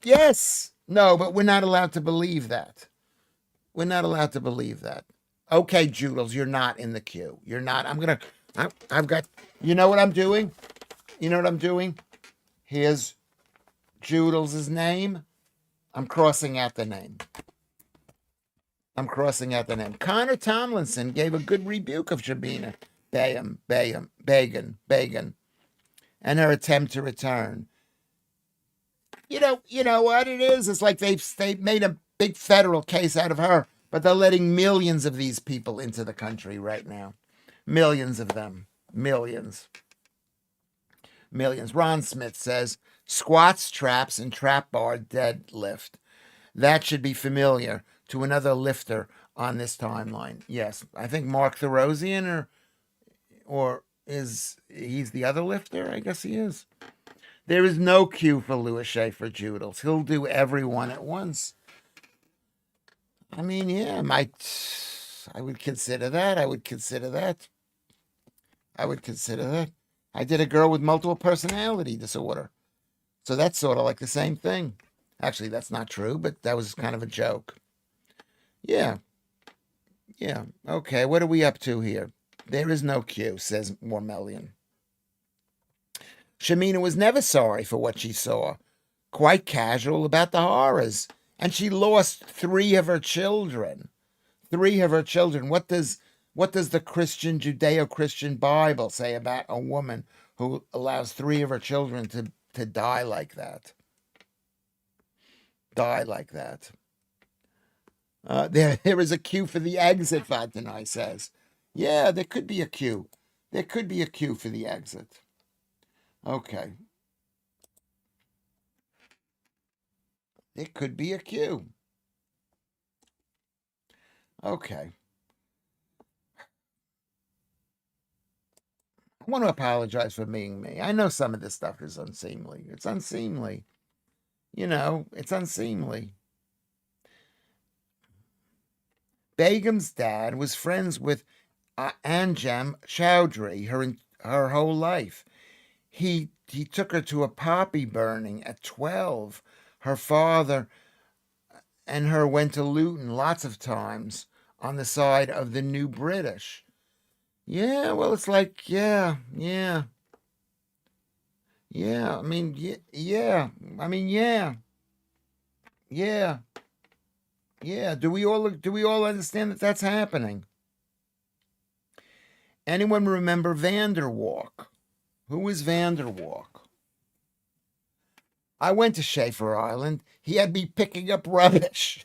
Yes. No, but we're not allowed to believe that. We're not allowed to believe that. Okay, Joodles, you're not in the queue. You're not. I've got, you know what I'm doing? You know what I'm doing? Here's Joodles' name. I'm crossing out the name. Connor Tomlinson gave a good rebuke of Shabina Begin, and her attempt to return. You know what it is? It's like they've made a big federal case out of her, but they're letting millions of these people into the country right now. Millions of them. Millions. Ron Smith says, squats, traps, and trap bar deadlift. That should be familiar to another lifter on this timeline. Yes, I think Mark Therosian or he's the other lifter? I guess he is. There is no queue for Lewis Schaffer Joodles. He'll do everyone at once. I mean, yeah, I would consider that. I did a girl with multiple personality disorder. So that's sort of like the same thing. Actually, that's not true, but that was kind of a joke. Yeah. Okay, what are we up to here? There is no queue, says Mormelian. Shamina was never sorry for what she saw. Quite casual about the horrors. And she lost 3 of her children. What does What does the Christian, Judeo-Christian Bible say about a woman who allows 3 of her children to die like that? Die like that. There is a queue for the exit, Vatanai says. Yeah, there could be a queue. There could be a queue for the exit. Okay. It could be a queue. Okay. I want to apologize for being me. I know some of this stuff is unseemly. It's unseemly. It's unseemly. Begum's dad was friends with Anjem Chowdhury her whole life. He took her to a poppy burning at 12. Her father and her went to Luton lots of times on the side of the New British. Yeah, well, it's like, yeah. I mean, yeah. I mean, yeah. Do we all understand that that's happening? Anyone remember Vanderwalk? Who is Vanderwalk? I went to Schaffer Island. He had me picking up rubbish.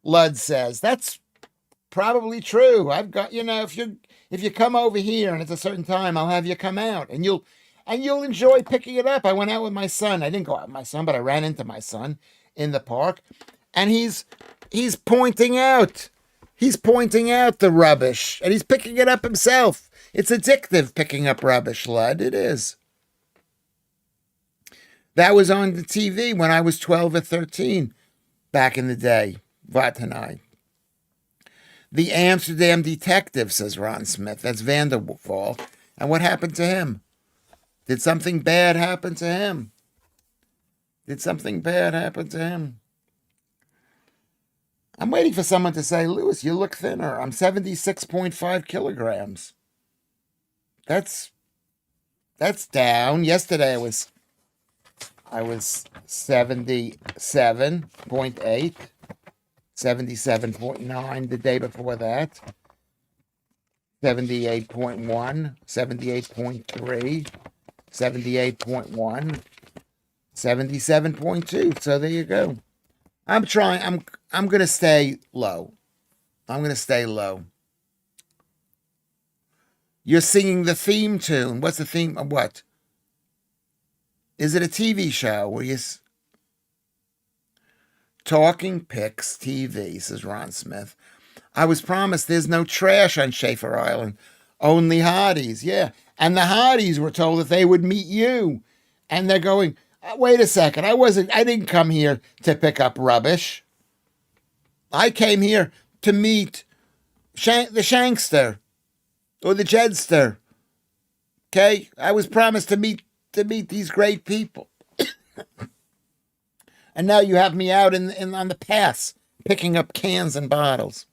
Lud says that's probably true. I've got, if you come over here and it's a certain time, I'll have you come out and you'll enjoy picking it up. I went out with my son. I didn't go out with my son, but I ran into my son in the park, and he's pointing out the rubbish, and he's picking it up himself. It's addictive picking up rubbish, Lud. It is. That was on the TV when I was 12 or 13 back in the day. Vatanai. The Amsterdam detective, says Ron Smith. That's Vanderwall. And what happened to him? Did something bad happen to him? I'm waiting for someone to say, Lewis, you look thinner. I'm 76.5 kilograms. That's down. Yesterday I was 77.8, 77.9 the day before that, 78.1, 78.3, 78.1, 77.2. So there you go. I'm going to stay low. You're singing the theme tune. What's the theme of what? Is it a TV show where you... Talking Pics TV, says Ron Smith. I was promised there's no trash on Schaffer Island. Only hotties, yeah. And the hotties were told that they would meet you. And they're going, wait a second, I didn't come here to pick up rubbish. I came here to meet the Shankster or the Jedster. Okay? I was promised to meet these great people. And now you have me out on the pass, picking up cans and bottles.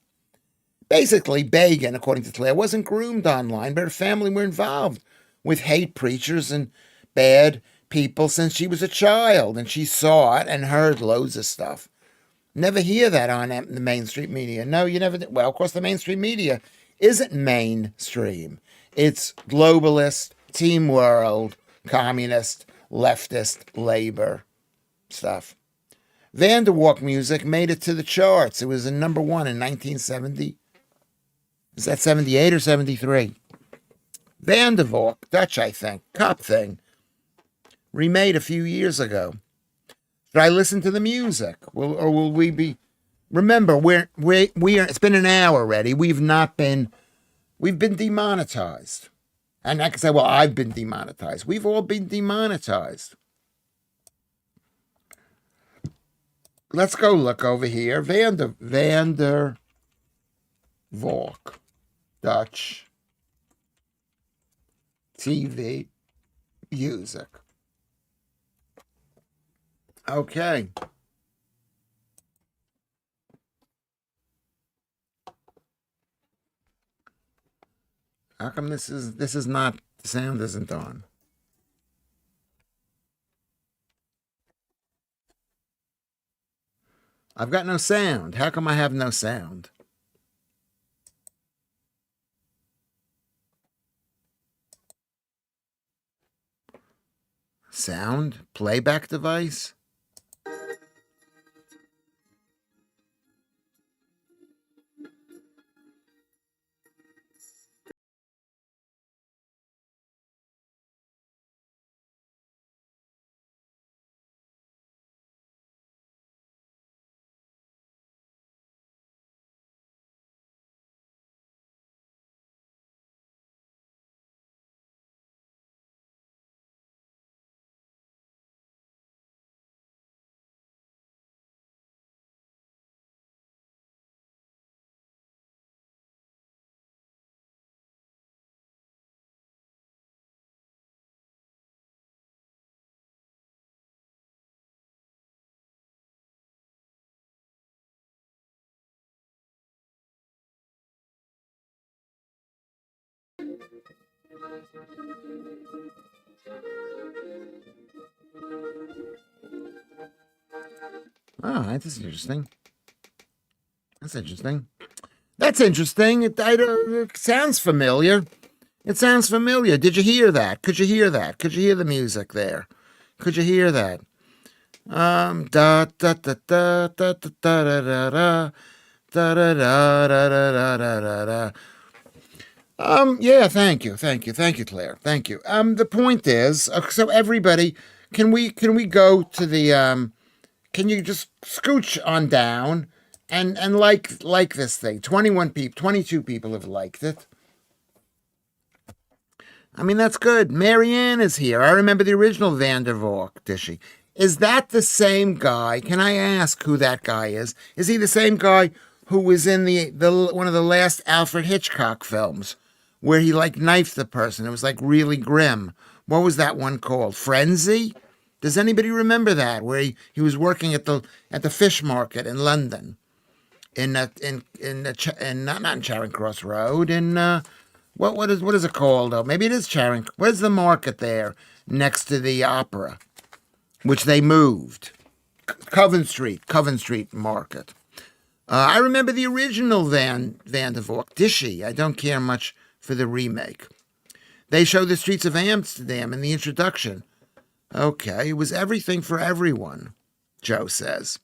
Basically, Bagan, according to Claire, wasn't groomed online, but her family were involved with hate preachers and bad people since she was a child, and she saw it and heard loads of stuff. Never hear that on the mainstream media. No, you never did. Well, of course, the mainstream media isn't mainstream. It's globalist, team world, communist, leftist, labor stuff. Vanderwalk music made it to the charts. It was in number 1 in 1970. Is that 78 or 73? Vanderwalk, Dutch, I think, cop thing, remade a few years ago. Should I listen to the music? Or will we be... Remember, we are. It's been an hour already. We've been demonetized. And I can say, well, I've been demonetized. We've all been demonetized. Let's go look over here. Vanderwalk, Dutch, TV, music. Okay. How come this is not, the sound isn't on? I've got no sound. How come I have no sound? Sound playback device? Oh, that's interesting. That's interesting. That's interesting. It sounds familiar. It sounds familiar. Did you hear that? Could you hear that? Could you hear the music there? Could you hear that? Da da da da da da da da da da da da da da da da. Yeah, thank you, Claire, thank you. The point is, so everybody, can we go to the can you just scooch on down and like this thing? 21 people, 22 people have liked it. I mean, that's good. Marianne is here. I remember the original Van der Valk, Dishy. Is that the same guy? Can I ask who that guy is? Is he the same guy who was in the one of the last Alfred Hitchcock films where he like knifed the person? It was like really grim. What was that one called? Frenzy? Does anybody remember that? Where he was working at the fish market in London, in not in Charing Cross Road, in what is it called? Oh, maybe it is Charing. What is the market there next to the opera, which they moved? Coven Street Market. I remember the original Van der Valk. Dishy. I don't care much for the remake. They show the streets of Amsterdam in the introduction. Okay, it was everything for everyone, Joe says.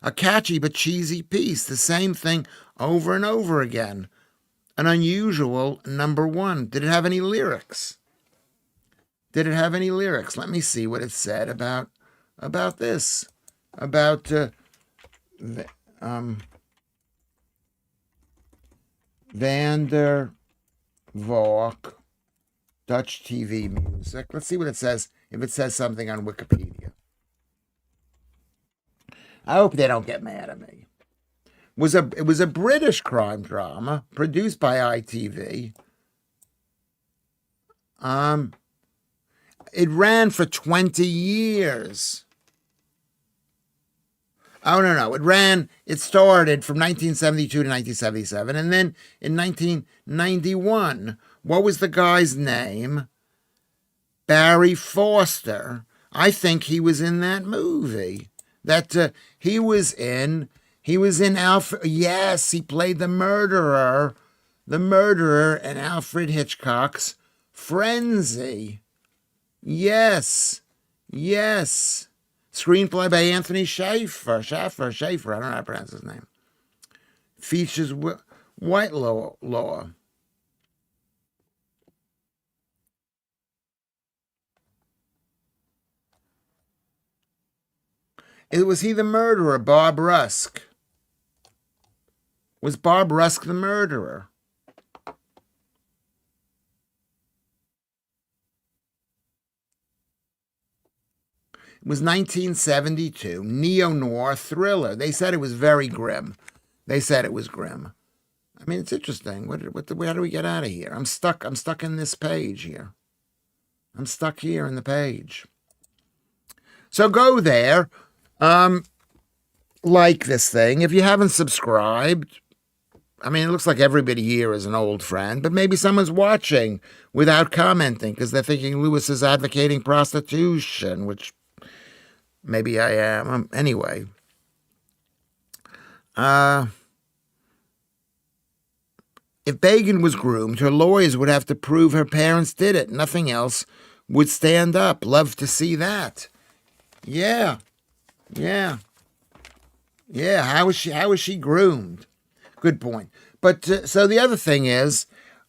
A catchy but cheesy piece, the same thing over and over again. An unusual number one. Did it have any lyrics? Let me see what it said about this. About Van der Valk Dutch TV music. Let's see what it says, if it says something on Wikipedia. I hope they don't get mad at me. It was a British crime drama produced by ITV. It ran for 20 years. Oh, no. It started from 1972 to 1977. And then in 1991, what was the guy's name? Barry Foster. I think he was in that movie. He was in Alfred. Yes, he played the murderer in Alfred Hitchcock's Frenzy. Yes. Screenplay by Anthony Schaffer. I don't know how to pronounce his name. Features Whitelaw. Was he the murderer, Bob Rusk? Was Bob Rusk the murderer? It was 1972, neo-noir thriller. They said it was very grim. I mean, it's interesting. How do we get out of here? I'm stuck in this page here. I'm stuck here in the page. So go there. Like this thing. If you haven't subscribed, I mean, it looks like everybody here is an old friend, but maybe someone's watching without commenting because they're thinking Lewis is advocating prostitution, which maybe I am. Anyway, Uh, if Megan was groomed, her lawyers would have to prove her parents did it. Nothing else would stand up. Love to see that. Yeah, yeah, yeah. How is she groomed? Good point. But so the other thing is,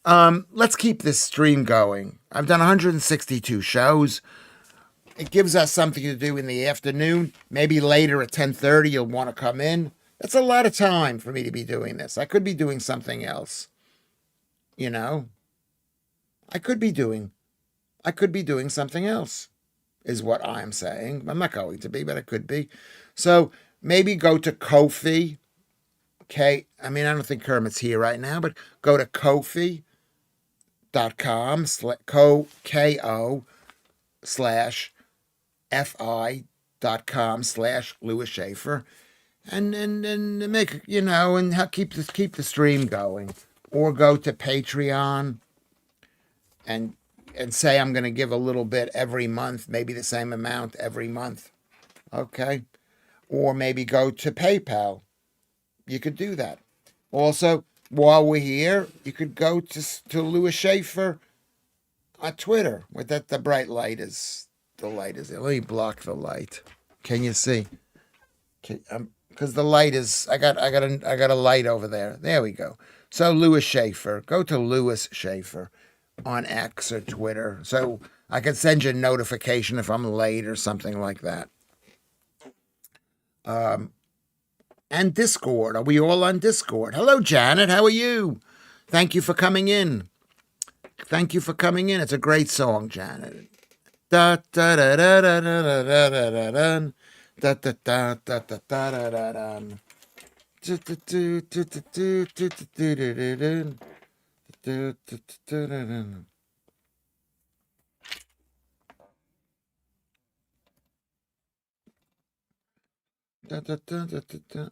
let's keep this stream going. I've done 162 shows. It gives us something to do in the afternoon. Maybe later at 10:30, you'll want to come in. That's a lot of time for me to be doing this. I could be doing something else. You know, I could be doing. I could be doing something else. Is what I'm saying. I'm not going to be, but I could be. So maybe go to Ko-fi. Okay. I mean, I don't think Kermit's here right now, but go to Ko-fi.com, Ko slash fi.com/Lewis Schaffer, and make, and keep the stream going, or go to Patreon and say I'm going to give a little bit every month, maybe the same amount every month, okay? Or maybe go to PayPal. You could do that. Also, while we're here, you could go to Lewis Schaffer on Twitter. With that, the light is there. Let me block the light. Can you see? Because the light is, I got a light over there. There we go. So Lewis Schaffer, go to Lewis Schaffer on X or Twitter, so I can send you a notification if I'm late or something like that. And Discord. Are we all on Discord? Hello, Janet. How are you? Thank you for coming in. It's a great song, Janet. Da da da da da da da da da da da da da da da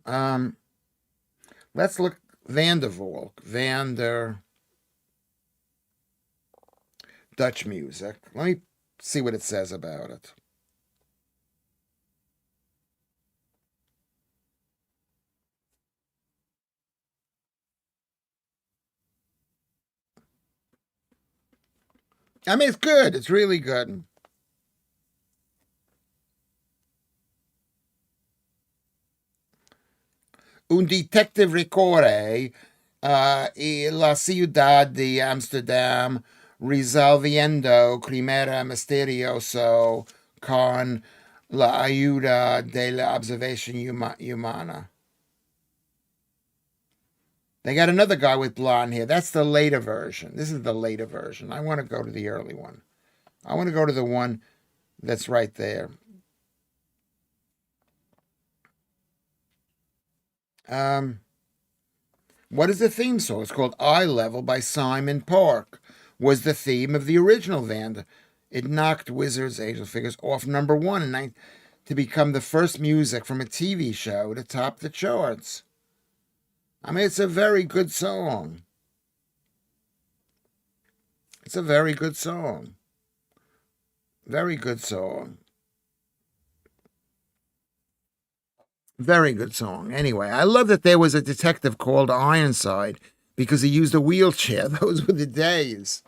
da. Let's look. Vander Dutch music. Let me see what it says about it. I mean, it's good. It's really good. Un detective recorre la ciudad de Amsterdam resolviendo crimera misterioso con la ayuda de la observación humana. They got another guy with blonde hair. That's the later version. This is the later version. I want to go to the early one. I want to go to the one that's right there. What is the theme song? It's called Eye Level by Simon Park. Was the theme of the original Vanda. It knocked Wizards, Angel Figures off number 1 to become the first music from a TV show to top the charts. I mean, it's a very good song. It's a very good song. Very good song. Very good song. Anyway, I love that there was a detective called Ironside because he used a wheelchair. Those were the days.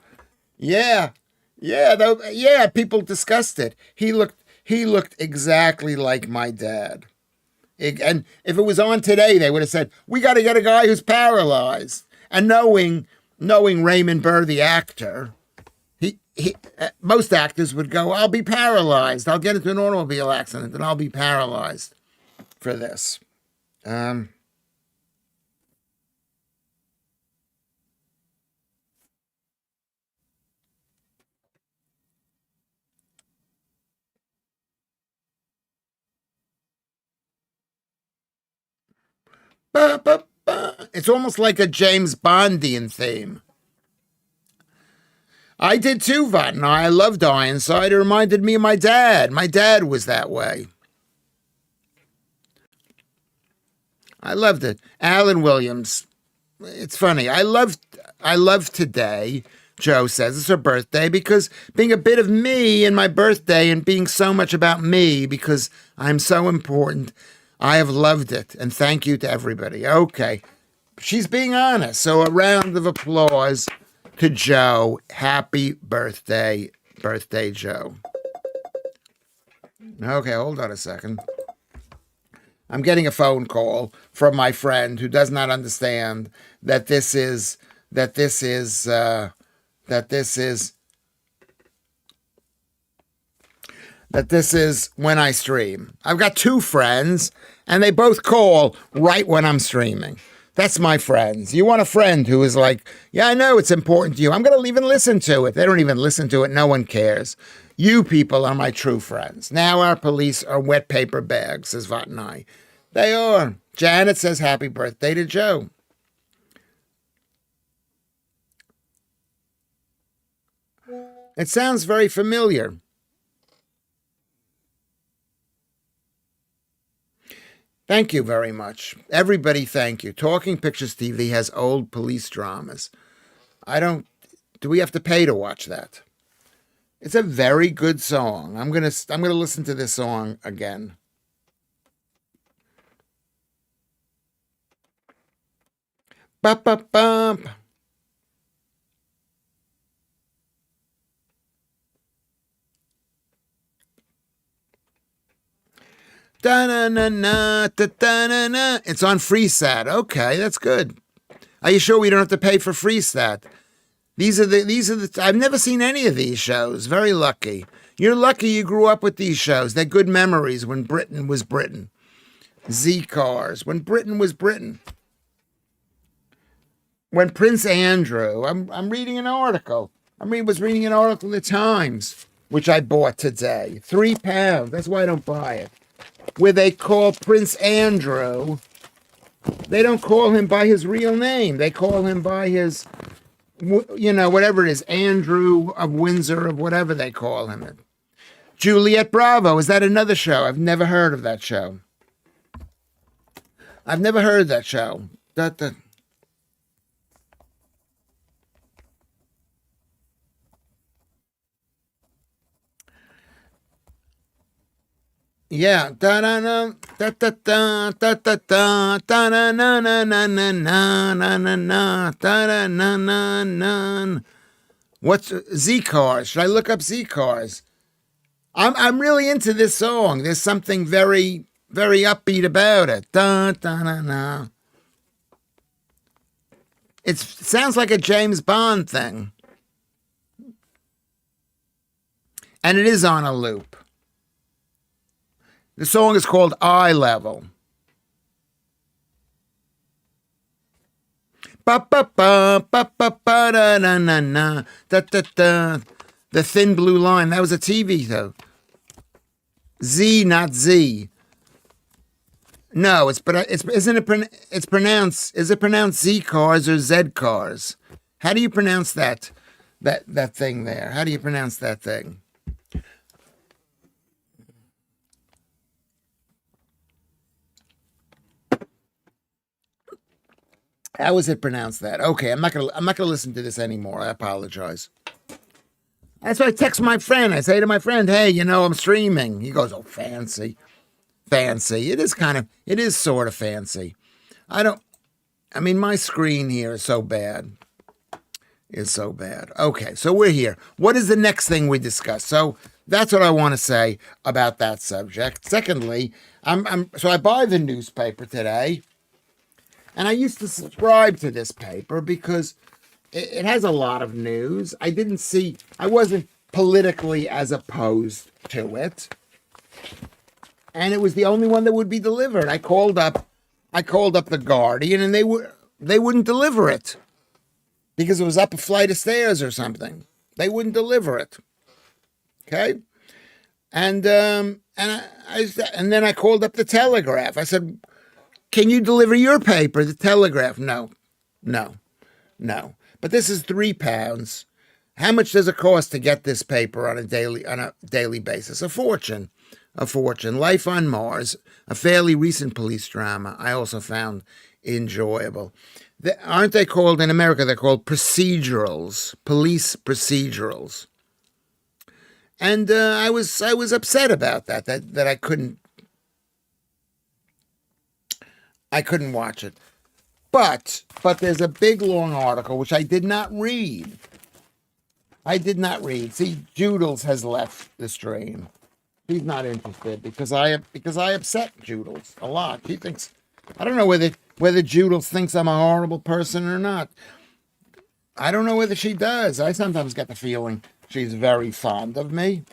Yeah. Yeah, people discussed it. He looked exactly like my dad. And if it was on today, they would have said, we got to get a guy who's paralyzed. And knowing Raymond Burr, the actor, most actors would go, I'll be paralyzed. I'll get into an automobile accident and I'll be paralyzed for this. It's almost like a James Bondian theme. I did too, Vatan. I loved Ironside. It reminded me of my dad. My dad was that way. I loved it. Alan Williams. It's funny. I love today. Joe says it's her birthday because being a bit of me in my birthday and being so much about me because I'm so important. I have loved it, and thank you to everybody. Okay. She's being honest. So a round of applause to Joe. Happy birthday, birthday, Joe. Okay, hold on a second. I'm getting a phone call from my friend who does not understand that this is that this is that this is that this is when I stream. I've got two friends, and they both call right when I'm streaming. That's my friends. You want a friend who is like, yeah, I know it's important to you. I'm going to even listen to it. They don't even listen to it. No one cares. You people are my true friends. Now our police are wet paper bags, says Vatnai. They are. Janet says happy birthday to Joe. It sounds very familiar. Thank you very much. Everybody, thank you. Talking Pictures TV has old police dramas. Do we have to pay to watch that? It's a very good song. I'm gonna listen to this song again. Bop, bop, bop. Da-na-na-na, da-da-na-na. It's on FreeSat. Okay, that's good. Are you sure we don't have to pay for FreeSat? These are the. I've never seen any of these shows. Very lucky. You're lucky you grew up with these shows. They're good memories when Britain was Britain. Z-Cars, when Britain was Britain. When Prince Andrew, I'm reading an article. Was reading an article in the Times, which I bought today. £3. That's why I don't buy it. Where they call Prince Andrew, they don't call him by his real name. They call him by his, whatever it is, Andrew of Windsor, of whatever they call him. Juliet Bravo, is that another show? I've never heard of that show. I've never heard of that show. Yeah. Da da da da da da da da da na na na na na na na na da da na na na. What's Z-Cars? Should I look up Z-Cars? I'm really into this song. There's something very, very upbeat about it. Da da na na. It sounds like a James Bond thing. And it is on a loop. The song is called Eye Level. Ba ba ba ba ba ba da na na na da da da. The Thin Blue Line. That was a TV though. Z, not Z. No, is it pronounced Z-Cars or Z-Cars? How do you pronounce that thing there? How do you pronounce that thing? How is it pronounced that? Okay, I'm not gonna listen to this anymore. I apologize. That's why I text my friend. I say to my friend, "Hey, I'm streaming." He goes, "Oh, fancy, fancy." It is sort of fancy. My screen here is so bad. It's so bad. Okay, so we're here. What is the next thing we discuss? So that's what I want to say about that subject. Secondly, so I buy the newspaper today. And I used to subscribe to this paper because it has a lot of news. I wasn't politically as opposed to it. And it was the only one that would be delivered. I called up the Guardian and they wouldn't deliver it because it was up a flight of stairs or something. They wouldn't deliver it. Okay? And then I called up the Telegraph. I said, "Can you deliver your paper?" The Telegraph, no. But this is £3. How much does it cost to get this paper on a daily basis? A fortune. Life on Mars, a fairly recent police drama. I also found enjoyable. Aren't they called in America? They're called procedurals, police procedurals. And I was upset about that I couldn't. I couldn't watch it. But there's a big long article which I did not read. I did not read. See, Judels has left the stream. He's not interested because I upset Judels a lot. He thinks, I don't know whether Judels thinks I'm a horrible person or not. I don't know whether she does. I sometimes get the feeling she's very fond of me.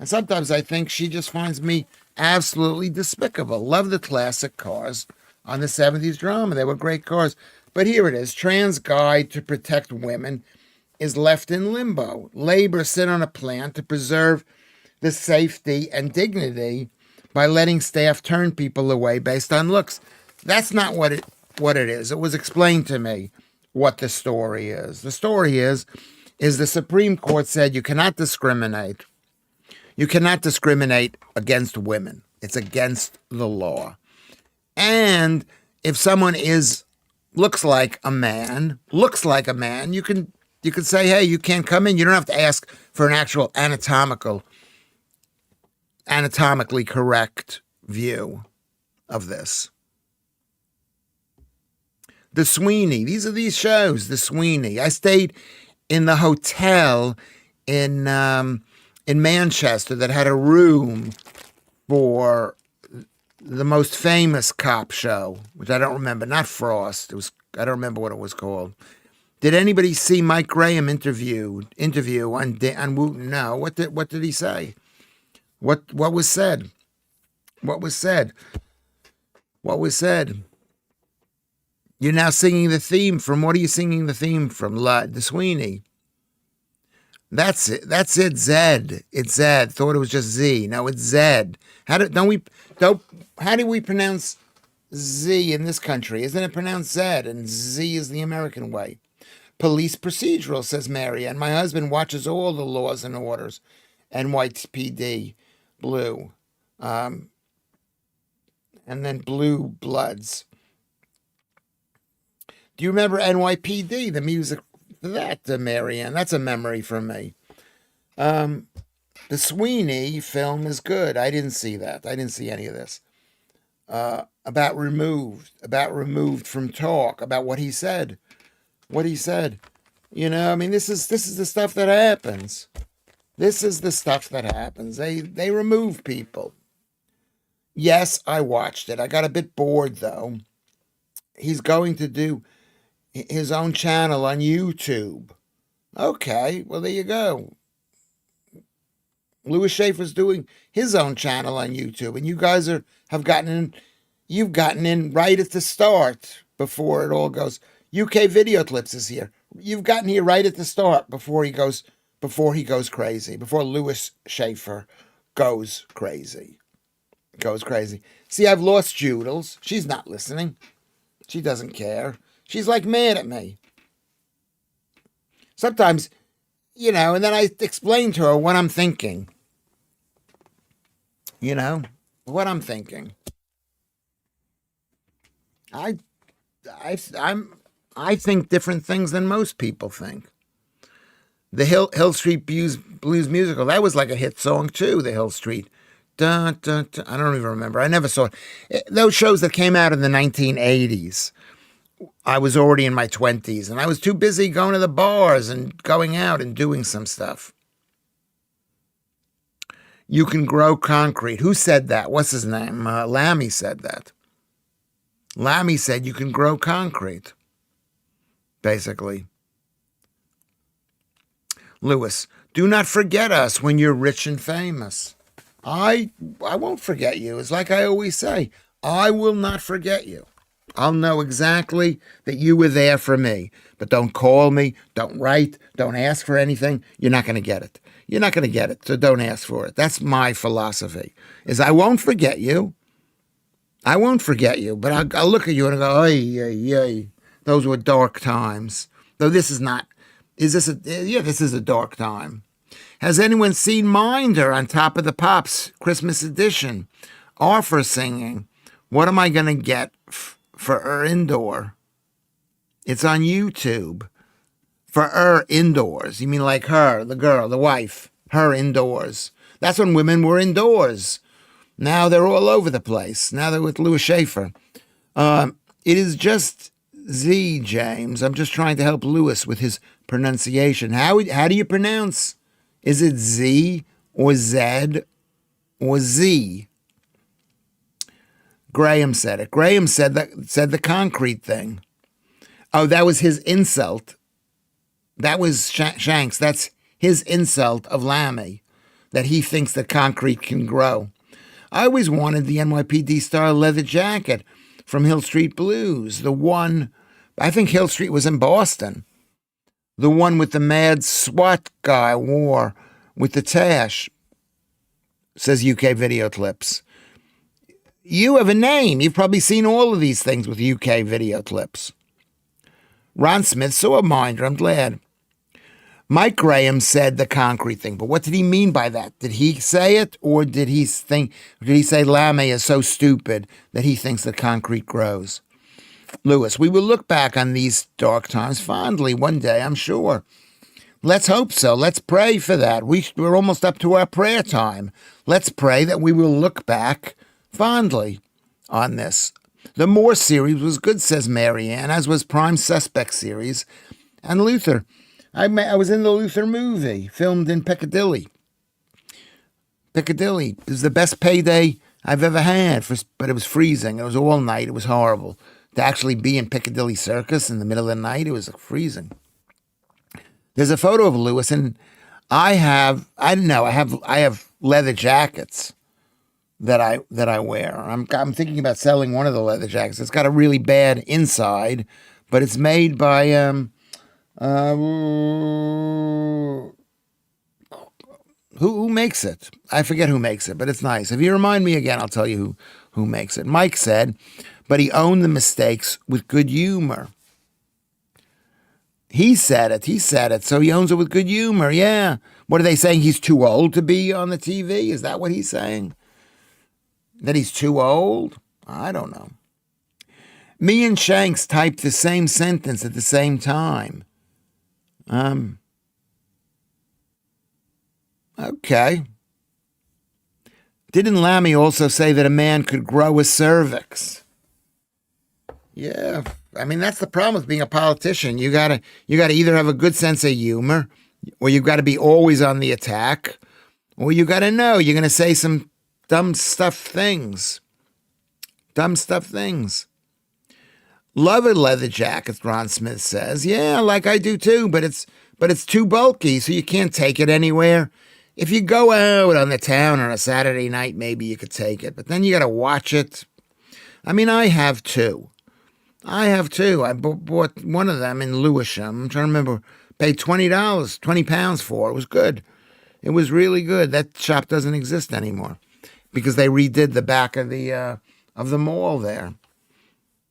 And sometimes I think she just finds me absolutely despicable. Love the classic cars on the 70s drama. They were great cars. But here it is. Trans guide to protect women is left in limbo. Labor sit on a plan to preserve the safety and dignity by letting staff turn people away based on looks. That's not what it is. It was explained to me what the story is. The story is the Supreme Court said you cannot discriminate. You cannot discriminate against women. It's against the law. And if someone looks like a man, you can say, hey, you can't come in. You don't have to ask for an actual anatomically correct view of this. The Sweeney. These are these shows. The Sweeney. I stayed in the hotel in Manchester that had a room for the most famous cop show, which I don't remember. Not Frost. I don't remember what it was called. Did anybody see Mike Graham interview on Wooten? No. What did he say? What was said? What was said? You're now singing the theme from. What are you singing the theme from? The Sweeney. That's it. Zed. It's Zed. Thought it was just Z. No, it's Zed. How do we pronounce Z in this country? Isn't it pronounced Zed? And Z is the American way. Police procedural, says Mary, and my husband watches all the laws and orders. NYPD, Blue, and then Blue Bloods. Do you remember NYPD? The music for that, Marianne? That's a memory from me. The Sweeney film is good. I didn't see that. I didn't see any of this. About removed from talk, about what he said. You know, I mean, this is the stuff that happens. They remove people. Yes, I watched it. I got a bit bored, though. He's going to do his own channel on YouTube. Okay, well, there you go. Lewis Schaffer's doing his own channel on YouTube, and you guys you've gotten in right at the start before it all goes. UK Video Clips is here. You've gotten here right at the start before he goes crazy, before Lewis Schaffer goes crazy. See, I've lost Judels. She's not listening. She doesn't care. She's like mad at me. Sometimes, you know, and then I explain to her what I'm thinking. You know, what I'm thinking. I think different things than most people think. The Hill Street Blues musical, that was like a hit song too, the Hill Street. Dun, dun, dun. I don't even remember. I never saw it. Those shows that came out in the 1980s. I was already in my 20s, and I was too busy going to the bars and going out and doing some stuff. You can grow concrete. Who said that? What's his name? Lammy said that. Lammy said you can grow concrete, basically. Lewis, do not forget us when you're rich and famous. I won't forget you. It's like I always say, I will not forget you. I'll know exactly that you were there for me. But don't call me, don't write, don't ask for anything. You're not going to get it. You're not going to get it, so don't ask for it. That's my philosophy, is I won't forget you. I won't forget you, but I'll look at you and go, ay. Those were dark times. Though this is not. This is a dark time. Has anyone seen Minder on Top of the Pops Christmas edition? Offer singing. What am I going to get for her indoor? It's on YouTube. For her indoors. You mean like her, the girl, the wife, her indoors. That's when women were indoors. Now they're all over the place. Now they're with Lewis Schaffer. It is just Z, James. I'm just trying to help Lewis with his pronunciation. How do you pronounce? Is it Z or Z or Z? Graham said it. Graham said the concrete thing. Oh, that was his insult. That was Shanks. That's his insult of Lammy, that he thinks that concrete can grow. I always wanted the NYPD style leather jacket from Hill Street Blues. The one, I think Hill Street was in Boston. The one with the mad SWAT guy wore with the tash, says UK Video Clips. You have a name. You've probably seen all of these things with UK Video Clips. Ron Smith, so a minder, I'm glad. Mike Graham said the concrete thing, but what did he mean by that? Did he say it, or did he say Lamé is so stupid that he thinks that concrete grows? Lewis, we will look back on these dark times fondly one day, I'm sure. Let's hope so. Let's pray for that. We're almost up to our prayer time. Let's pray that we will look back fondly on this. The Moore series was good, says Marianne, as was Prime Suspect series. And Luther. I was in the Luther movie, filmed in Piccadilly. Piccadilly is the best payday I've ever had, but it was freezing. It was all night. It was horrible. To actually be in Piccadilly Circus in the middle of the night, it was freezing. There's a photo of Lewis, and I have leather jackets that I wear. I'm thinking about selling one of the leather jackets. It's got a really bad inside, but it's made by who makes it? I forget who makes it, but it's nice. If you remind me again, I'll tell you who makes it. Mike said, but he owned the mistakes with good humor. He said it, so he owns it with good humor, yeah. What are they saying? He's too old to be on the TV? Is that what he's saying? That he's too old? I don't know. Me and Shanks typed the same sentence at the same time. Okay. Didn't Lammy also say that a man could grow a cervix? Yeah. I mean, that's the problem with being a politician. You gotta either have a good sense of humor, or you've got to be always on the attack, or you got to know you're going to say some dumb stuff things. Love a leather jacket, Ron Smith says. Yeah, like I do too, but it's too bulky, so you can't take it anywhere. If you go out on the town on a Saturday night, maybe you could take it, but then you got to watch it. I mean, I have two. I bought one of them in Lewisham. I'm trying to remember. Paid $20, £20 for it. It was good. It was really good. That shop doesn't exist anymore because they redid the back of the mall there.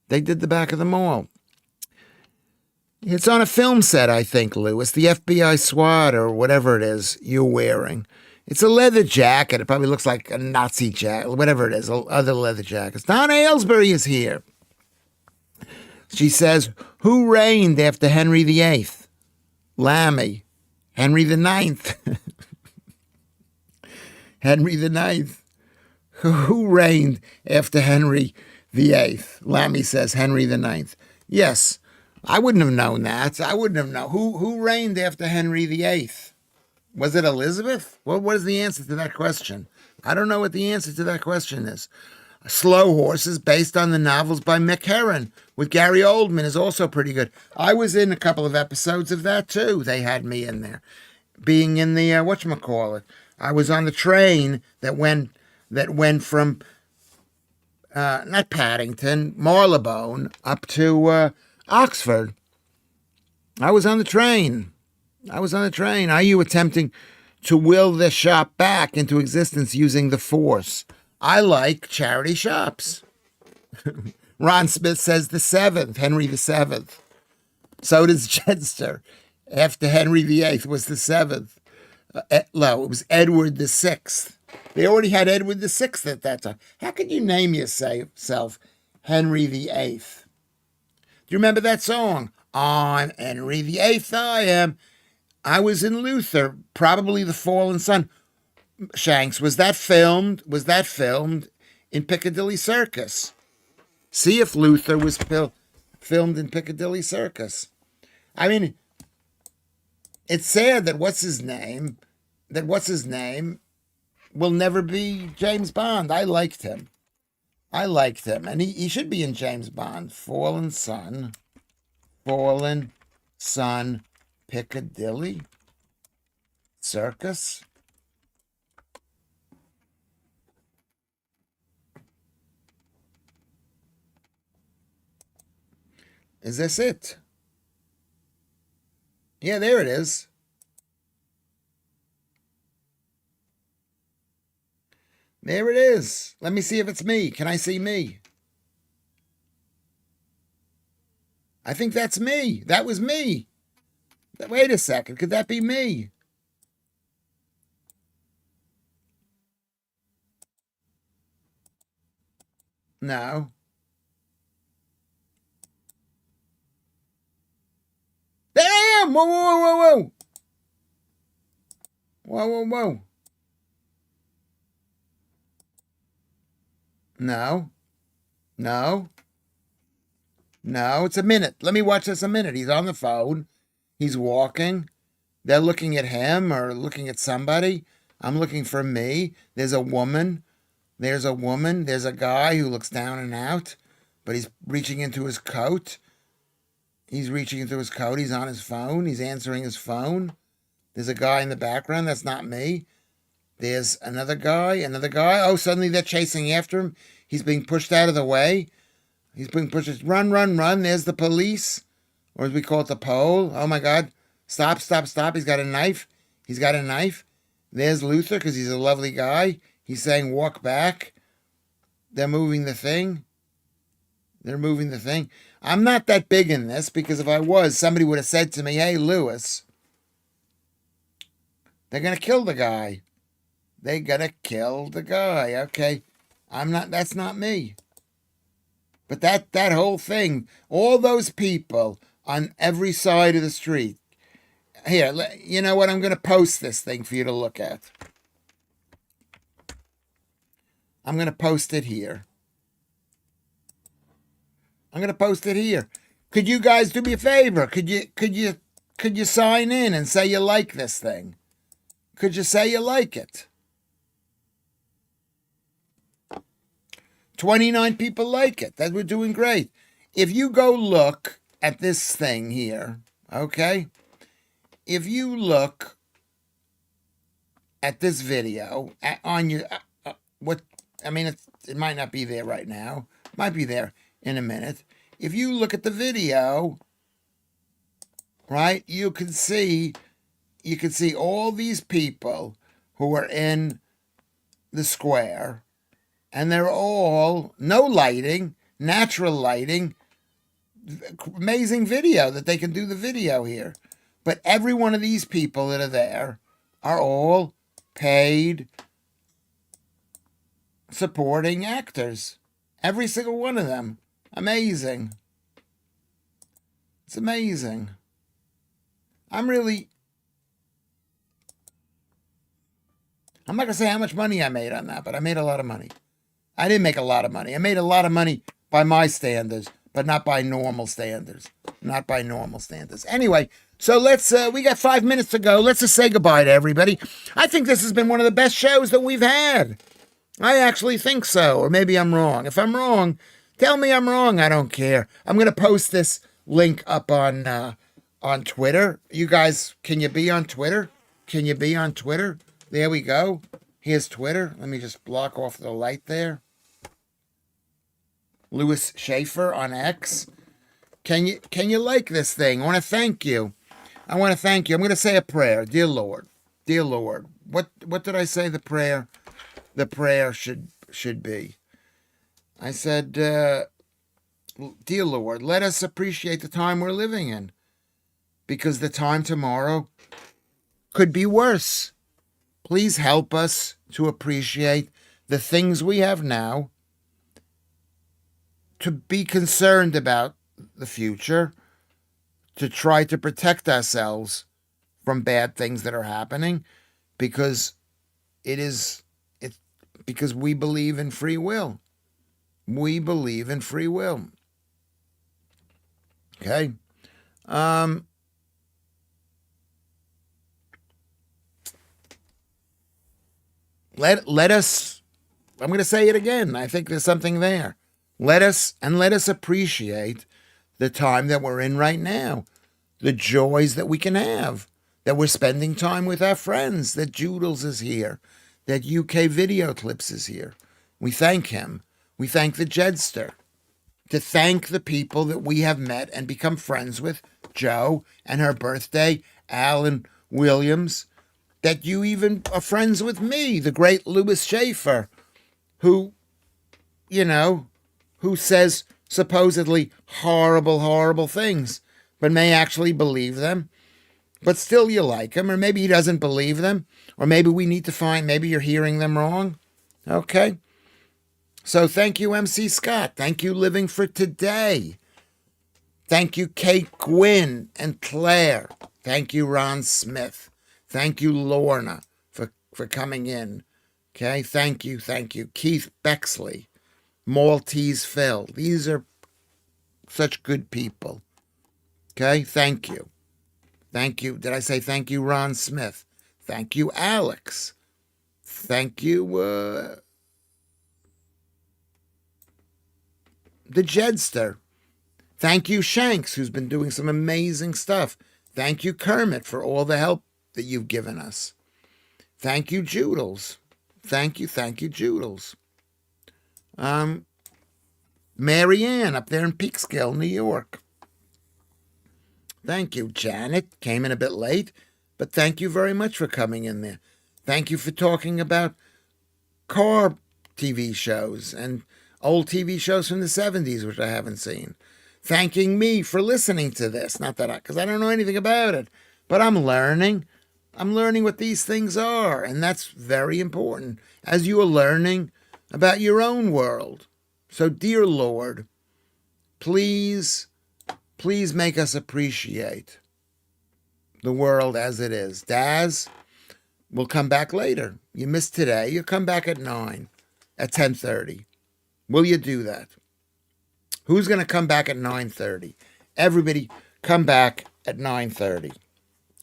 They did the back of the mall. It's on a film set, I think, Lewis. The FBI SWAT or whatever it is you're wearing. It's a leather jacket. It probably looks like a Nazi jacket, whatever it is, other leather jackets. Donna Aylesbury is here. She says, who reigned after Henry VIII? Lammy. Henry IX. Henry IX. Who reigned after Henry VIII? Lammy says Henry IX. Yes, I wouldn't have known that. I wouldn't have known. Who reigned after Henry VIII? Was it Elizabeth? What is the answer to that question? I don't know what the answer to that question is. Slow Horses, based on the novels by Mick Herron, with Gary Oldman, is also pretty good. I was in a couple of episodes of that, too. They had me in there. Being in the, whatchamacallit. I was on the train that went from, not Paddington, Marylebone, up to Oxford. I was on the train. Are you attempting to will this shop back into existence using the force? I like charity shops. Ron Smith says the 7th, Henry VII. So does Jedster. After Henry VIII was the 7th. No, it was Edward VI. They already had Edward VI at that time. How could you name yourself Henry VIII? Do you remember that song? On Henry VIII I am. I was in Luther, probably The Fallen Sun. Shanks, was that filmed in Piccadilly Circus? See if Luther was filmed in Piccadilly Circus. I mean, it's sad that what's his name will never be James Bond. I liked him. And he should be in James Bond. Fallen Sun, Piccadilly Circus. Is this it? Yeah, there it is. There it is. Let me see if it's me. Can I see me? I think that's me. That was me. Wait a second. Could that be me? No. There I am. Whoa, whoa, whoa, whoa. Whoa, whoa, whoa. No. No. No, it's a minute. Let me watch this a minute. He's on the phone. He's walking. They're looking at him or looking at somebody. I'm looking for me. There's a woman. There's a woman. There's a guy who looks down and out, but he's reaching into his coat. He's reaching into his coat. He's on his phone. He's answering his phone. There's a guy in the background. That's not me. There's another guy. Oh, suddenly they're chasing after him. He's being pushed out of the way. He's being pushed. Run, run, run. There's the police. Or as we call it, the pole. Oh, my God. Stop, stop, stop. He's got a knife. He's got a knife. There's Luther because he's a lovely guy. He's saying, walk back. They're moving the thing. I'm not that big in this because if I was, somebody would have said to me, hey, Lewis, they're going to kill the guy. Okay. That's not me. But that whole thing, all those people on every side of the street. Here, you know what? I'm going to post this thing for you to look at. I'm going to post it here. Could you guys do me a favor? Could you sign in and say you like this thing? Could you say you like it? 29 people like it. That we're doing great. If you go look at this thing here, okay? If you look at this video on your it might not be there right now. It might be there in a minute. If you look at the video, right, you can see all these people who are in the square, and they're all no lighting, natural lighting, amazing video that they can do the video here. But every one of these people that are there are all paid supporting actors. Every single one of them. Amazing. It's amazing. I'm not going to say how much money I made on that, but I made a lot of money. I didn't make a lot of money. I made a lot of money by my standards, but not by normal standards. Anyway, so we got 5 minutes to go. Let's just say goodbye to everybody. I think this has been one of the best shows that we've had. I actually think so, or maybe I'm wrong. If I'm wrong, tell me I'm wrong. I don't care. I'm going to post this link up on Twitter. You guys, can you be on Twitter? There we go. Here's Twitter. Let me just block off the light there. Lewis Schaffer on X. Can you like this thing? I want to thank you. I'm going to say a prayer. Dear Lord. What did I say the prayer should be? I said, dear Lord, let us appreciate the time we're living in, because the time tomorrow could be worse. Please help us to appreciate the things we have now, to be concerned about the future, to try to protect ourselves from bad things that are happening, because because we believe in free will. We believe in free will. Okay? Um, let us, I'm going to say it again. I think there's something there. Let us appreciate the time that we're in right now, the joys that we can have, that we're spending time with our friends, that Joodles is here, that UK Video Clips is here. We thank him. We thank the Jedster. To thank the people that we have met and become friends with, Joe and her birthday, Alan Williams, that you even are friends with me, the great Lewis Schaffer, who, you know, who says supposedly horrible, horrible things, but may actually believe them. But still you like him, or maybe he doesn't believe them, or maybe we need to find, maybe you're hearing them wrong. Okay? So thank you, MC Scott. Thank you, Living for Today. Thank you, Kate Gwynn and Claire. Thank you, Ron Smith. Thank you, Lorna, for coming in. Okay, thank you. Keith Bexley, Maltese Phil. These are such good people. Okay, thank you. Thank you. Did I say thank you, Ron Smith? Thank you, Alex. Thank you, the Jedster. Thank you, Shanks, who's been doing some amazing stuff. Thank you, Kermit, for all the help that you've given us. Thank you, Joodles. Thank you, Joodles. Marianne up there in Peekskill, New York. Thank you, Janet. Came in a bit late, but thank you very much for coming in there. Thank you for talking about car TV shows and old TV shows from the 70s, which I haven't seen. Thanking me for listening to this. Not that because I don't know anything about it, but I'm learning. I'm learning what these things are, and that's very important as you are learning about your own world. So, dear Lord, please make us appreciate the world as it is. Daz, we'll come back later. You missed today. You'll come back at 9, at 10:30. Will you do that? Who's going to come back at 9:30? Everybody, come back at 9:30.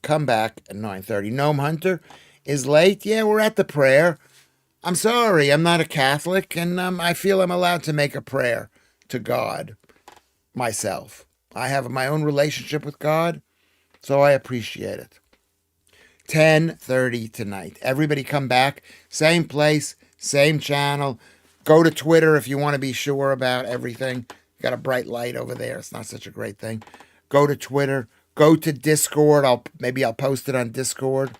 Come back at 9:30. Gnome Hunter is late. Yeah, we're at the prayer. I'm sorry, I'm not a Catholic, and I feel I'm allowed to make a prayer to God myself. I have my own relationship with God, so I appreciate it. 10:30 tonight. Everybody come back. Same place, same channel. Go to Twitter if you want to be sure about everything. Got a bright light over there. It's not such a great thing. Go to Twitter. Go to Discord. Maybe I'll post it on Discord.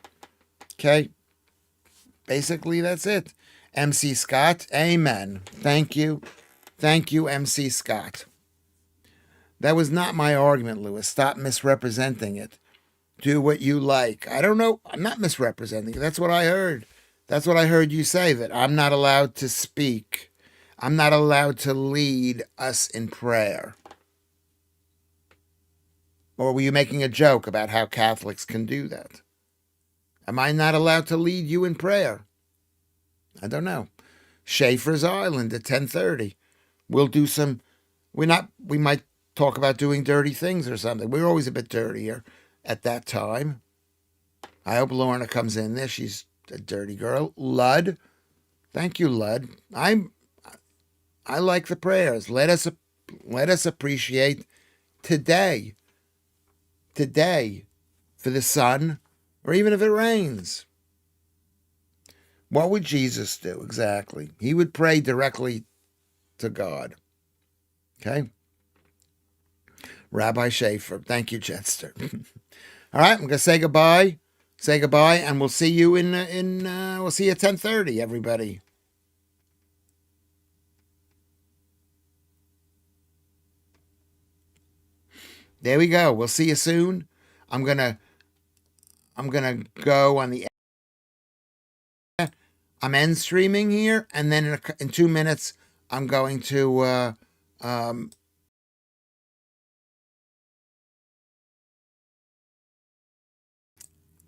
Okay. Basically, that's it. MC Scott, amen. Thank you. Thank you, MC Scott. That was not my argument, Lewis. Stop misrepresenting it. Do what you like. I don't know. I'm not misrepresenting it. That's what I heard. That's what I heard you say, that I'm not allowed to speak. I'm not allowed to lead us in prayer. Or were you making a joke about how Catholics can do that? Am I not allowed to lead you in prayer? I don't know. Schaefer's Island at 10:30. We'll do some. We might talk about doing dirty things or something. We're always a bit dirtier at that time. I hope Lorna comes in there. She's a dirty girl. Lud. Thank you, Lud. I like the prayers. Let us appreciate today. Today for the sun, or even if it rains. What would Jesus do exactly? He would pray directly to God. Okay? Rabbi Schaefer. Thank you, Jetster. All right, I'm going to say goodbye. Say goodbye, and we'll see you we'll see you at 10:30, everybody. There we go. We'll see you soon. I'm gonna go on the. I'm end streaming here, and then in 2 minutes, I'm going to.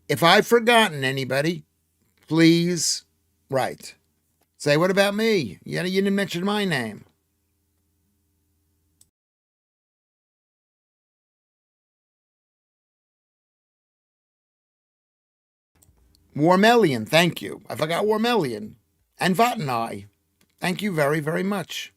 If I've forgotten anybody, please write. Say, what about me? You didn't mention my name. Warmelian, thank you. I forgot Warmelian. And Vatanai. Thank you very, very much.